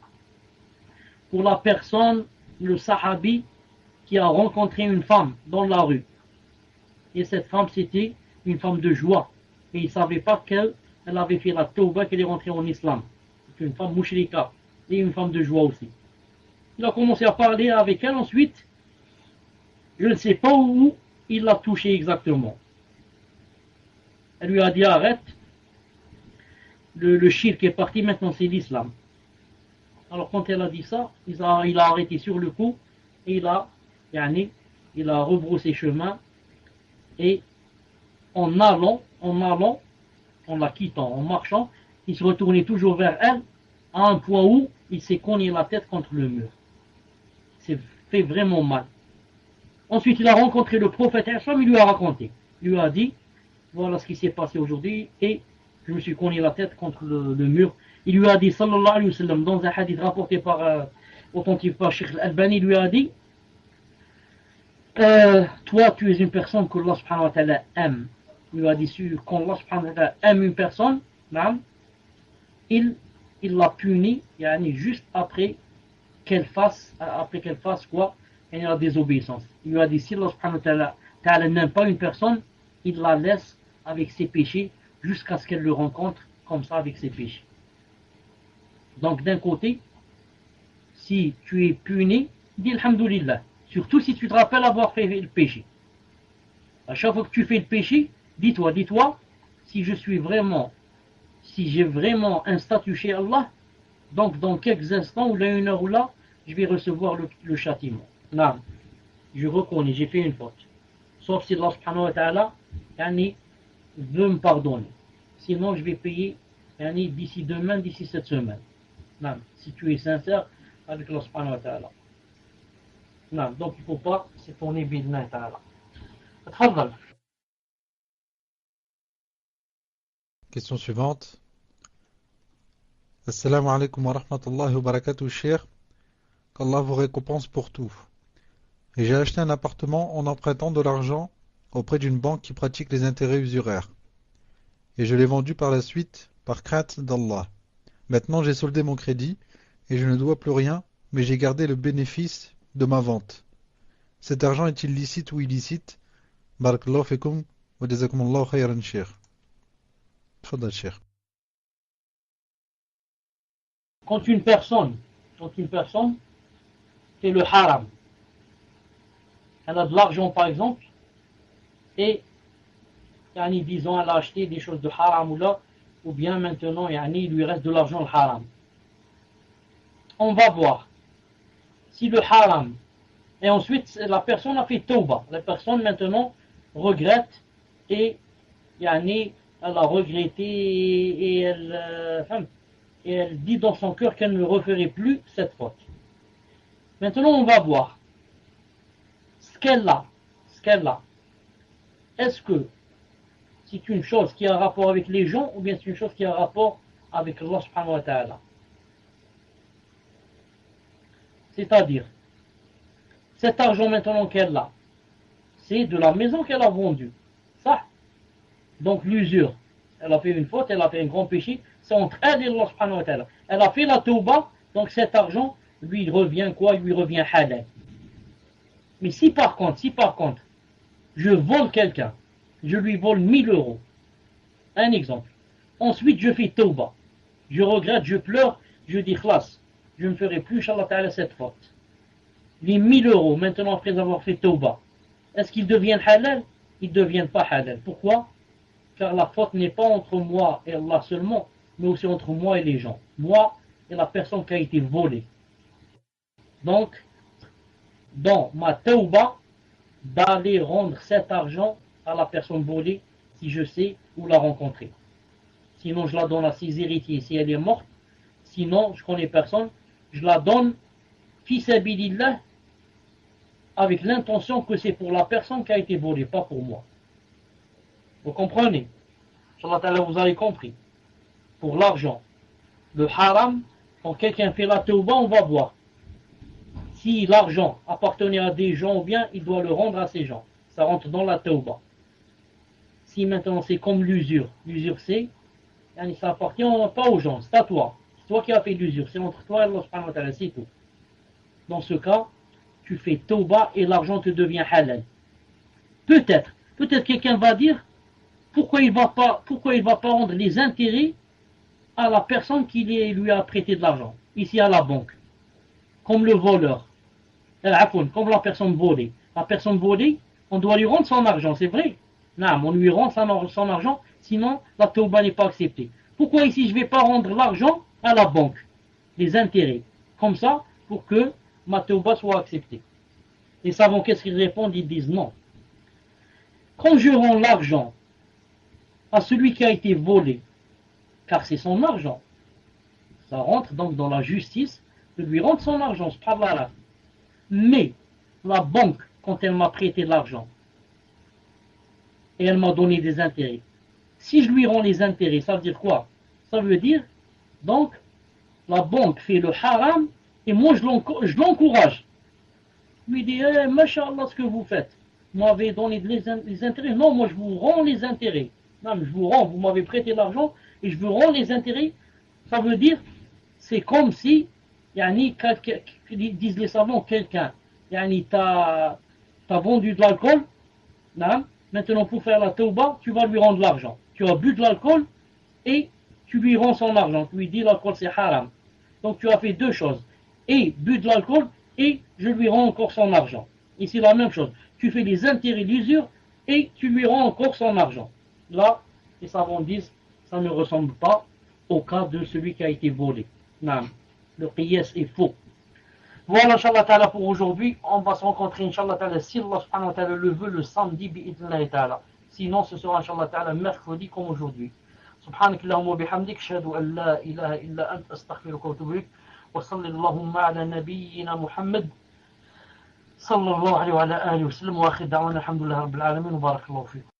pour la personne, le sahabi, qui a rencontré une femme dans la rue. Et cette femme, c'était une femme de joie. Et il ne savait pas qu'elle avait fait la tawbah, qu'elle est rentrée en islam. C'est une femme mushrika. Et une femme de joie aussi. Il a commencé à parler avec elle. Ensuite, je ne sais pas où il l'a touché exactement. Elle lui a dit arrête. Le shirk est parti, maintenant c'est l'islam. Alors quand elle a dit ça, il a arrêté sur le coup. Et il a rebroussé chemin. Et en allant, en la quittant, en marchant, il se retournait toujours vers elle, à un point où il s'est cogné la tête contre le mur. Il s'est fait vraiment mal. Ensuite, il a rencontré le prophète, il lui a raconté. Il lui a dit, voilà ce qui s'est passé aujourd'hui, et je me suis cogné la tête contre le mur. Il lui a dit, sallallahu alayhi wa sallam, dans un hadith rapporté par authentique par Cheikh Al-Albani, il lui a dit, toi, tu es une personne que Allah subhanahu wa ta'ala aime. Il lui a dit, quand Allah subhanahu wa ta'ala aime une personne, il l'a puni, juste après qu'elle fasse quoi? Il y a la désobéissance. Il lui a dit, si Allah subhanahu wa ta'ala n'aime pas une personne, il la laisse avec ses péchés jusqu'à ce qu'elle le rencontre comme ça avec ses péchés. Donc d'un côté, si tu es puni, dis alhamdulillah. Surtout si tu te rappelles avoir fait le péché. À chaque fois que tu fais le péché, dis-toi, si j'ai vraiment un statut chez Allah, donc dans quelques instants, ou là une heure ou là, je vais recevoir le châtiment. Non, je reconnais, j'ai fait une faute. Sauf si Allah subhanahu wa ta'ala veut me pardonner. Sinon, je vais payer d'ici demain, d'ici cette semaine. Non, si tu es sincère avec Allah subhanahu wa ta'ala. Non, donc il ne faut pas s'étonner bidna ta'ala. Tfadal. Question suivante. Assalamu alaikum wa rahmatullahi wa barakatuh, cher. Qu'Allah vous récompense pour tout. Et j'ai acheté un appartement en empruntant de l'argent auprès d'une banque qui pratique les intérêts usuraires. Et je l'ai vendu par la suite par crainte d'Allah. Maintenant j'ai soldé mon crédit et je ne dois plus rien, mais j'ai gardé le bénéfice de ma vente. Cet argent est-il licite ou illicite? Barakallahu fikum wa jazakumullahu khayran, cher. Tfadal, cher. Quand une personne fait le haram, elle a de l'argent par exemple, et disons elle a acheté des choses de haram ou bien maintenant il lui reste de l'argent le haram. On va voir si le haram, et ensuite la personne a fait tawbah, la personne maintenant regrette et elle a regretté et elle dit dans son cœur qu'elle ne referait plus cette faute. Maintenant, on va voir ce qu'elle a. Ce qu'elle a. Est-ce que c'est une chose qui a un rapport avec les gens ou bien c'est une chose qui a un rapport avec Allah subhanahu wa ta'ala? C'est-à-dire, cet argent maintenant qu'elle a, c'est de la maison qu'elle a vendue. Ça. Donc l'usure, elle a fait une faute, elle a fait un grand péché, c'est entre elle et Allah subhanahu wa ta'ala. Elle a fait la tauba, donc cet argent lui revient quoi? Il lui revient halal. Mais si par contre, je vole quelqu'un, je lui vole 1000 euros, un exemple. Ensuite, je fais tauba. Je regrette, je pleure, je dis khlas, je ne ferai plus, Inch'Allah ta'ala, cette faute. Les 1000 euros, maintenant après avoir fait tauba, est-ce qu'ils deviennent halal? Ils ne deviennent pas halal. Pourquoi? Car la faute n'est pas entre moi et Allah seulement, mais aussi entre moi et les gens. Moi et la personne qui a été volée. Donc, dans ma tauba, d'aller rendre cet argent à la personne volée si je sais où la rencontrer. Sinon, je la donne à ses héritiers si elle est morte. Sinon, je connais personne. Je la donne fi sabilillah avec l'intention que c'est pour la personne qui a été volée, pas pour moi. Vous comprenez? Inch'Allah, vous avez compris. Pour l'argent, le haram, quand quelqu'un fait la tauba, on va voir. Si l'argent appartenait à des gens ou bien, il doit le rendre à ces gens. Ça rentre dans la tauba. Si maintenant c'est comme l'usure, l'usure c'est, ça appartient pas aux gens, c'est à toi. C'est toi qui as fait l'usure, c'est entre toi et Allah subhanahu wa ta'ala, c'est tout. Dans ce cas, tu fais tauba et l'argent te devient halal. Peut-être quelqu'un va dire, pourquoi il va pas rendre les intérêts à la personne qui lui a prêté de l'argent, ici à la banque, comme le voleur, comme la personne volée. La personne volée, on doit lui rendre son argent, c'est vrai. Non, on lui rend son argent, sinon la tauba n'est pas acceptée. Pourquoi ici je ne vais pas rendre l'argent à la banque, les intérêts, comme ça, pour que ma tauba soit acceptée? Les savants, qu'est-ce qu'ils répondent? Ils disent non. Quand je rends l'argent à celui qui a été volé, car c'est son argent, ça rentre donc dans la justice de lui rendre son argent, subhanallah. Mais la banque, quand elle m'a prêté l'argent et elle m'a donné des intérêts, si je lui rends les intérêts, ça veut dire quoi? Ça veut dire, donc, la banque fait le haram et moi je l'encourage. Je lui dis, mashallah, ce que vous faites, vous m'avez donné les intérêts. Non, moi je vous rends les intérêts. Non, mais je vous rends, vous m'avez prêté l'argent et je vous rends les intérêts. Ça veut dire, c'est comme si, disent les savants, quelqu'un, t'as vendu de l'alcool, maintenant pour faire la tauba, tu vas lui rendre l'argent. Tu as bu de l'alcool et tu lui rends son argent. Tu lui dis l'alcool c'est haram. Donc tu as fait deux choses. Et bu de l'alcool et je lui rends encore son argent. Ici la même chose. Tu fais les intérêts d'usure et tu lui rends encore son argent. Là, les savants disent, ça ne ressemble pas au cas de celui qui a été volé. Non, le qiyas est faux. Voilà, Inch'Allah ta'ala, pour aujourd'hui. On va se rencontrer, Inch'Allah ta'ala, si Allah subhanahu wa ta'ala le veut, le samedi, bi'idhnillahi ta'ala. Sinon, ce sera, Inch'Allah ta'ala, mercredi comme aujourd'hui. سبحانك اللهم وبحمدك أشهد أن لا إله إلا أنت أستغفرك وأتوب إليك وصل اللهم على نبينا محمد صلى الله عليه وعلى آله وسلم وآخر دعوانا الحمد لله رب العالمين وبارك الله فيكم.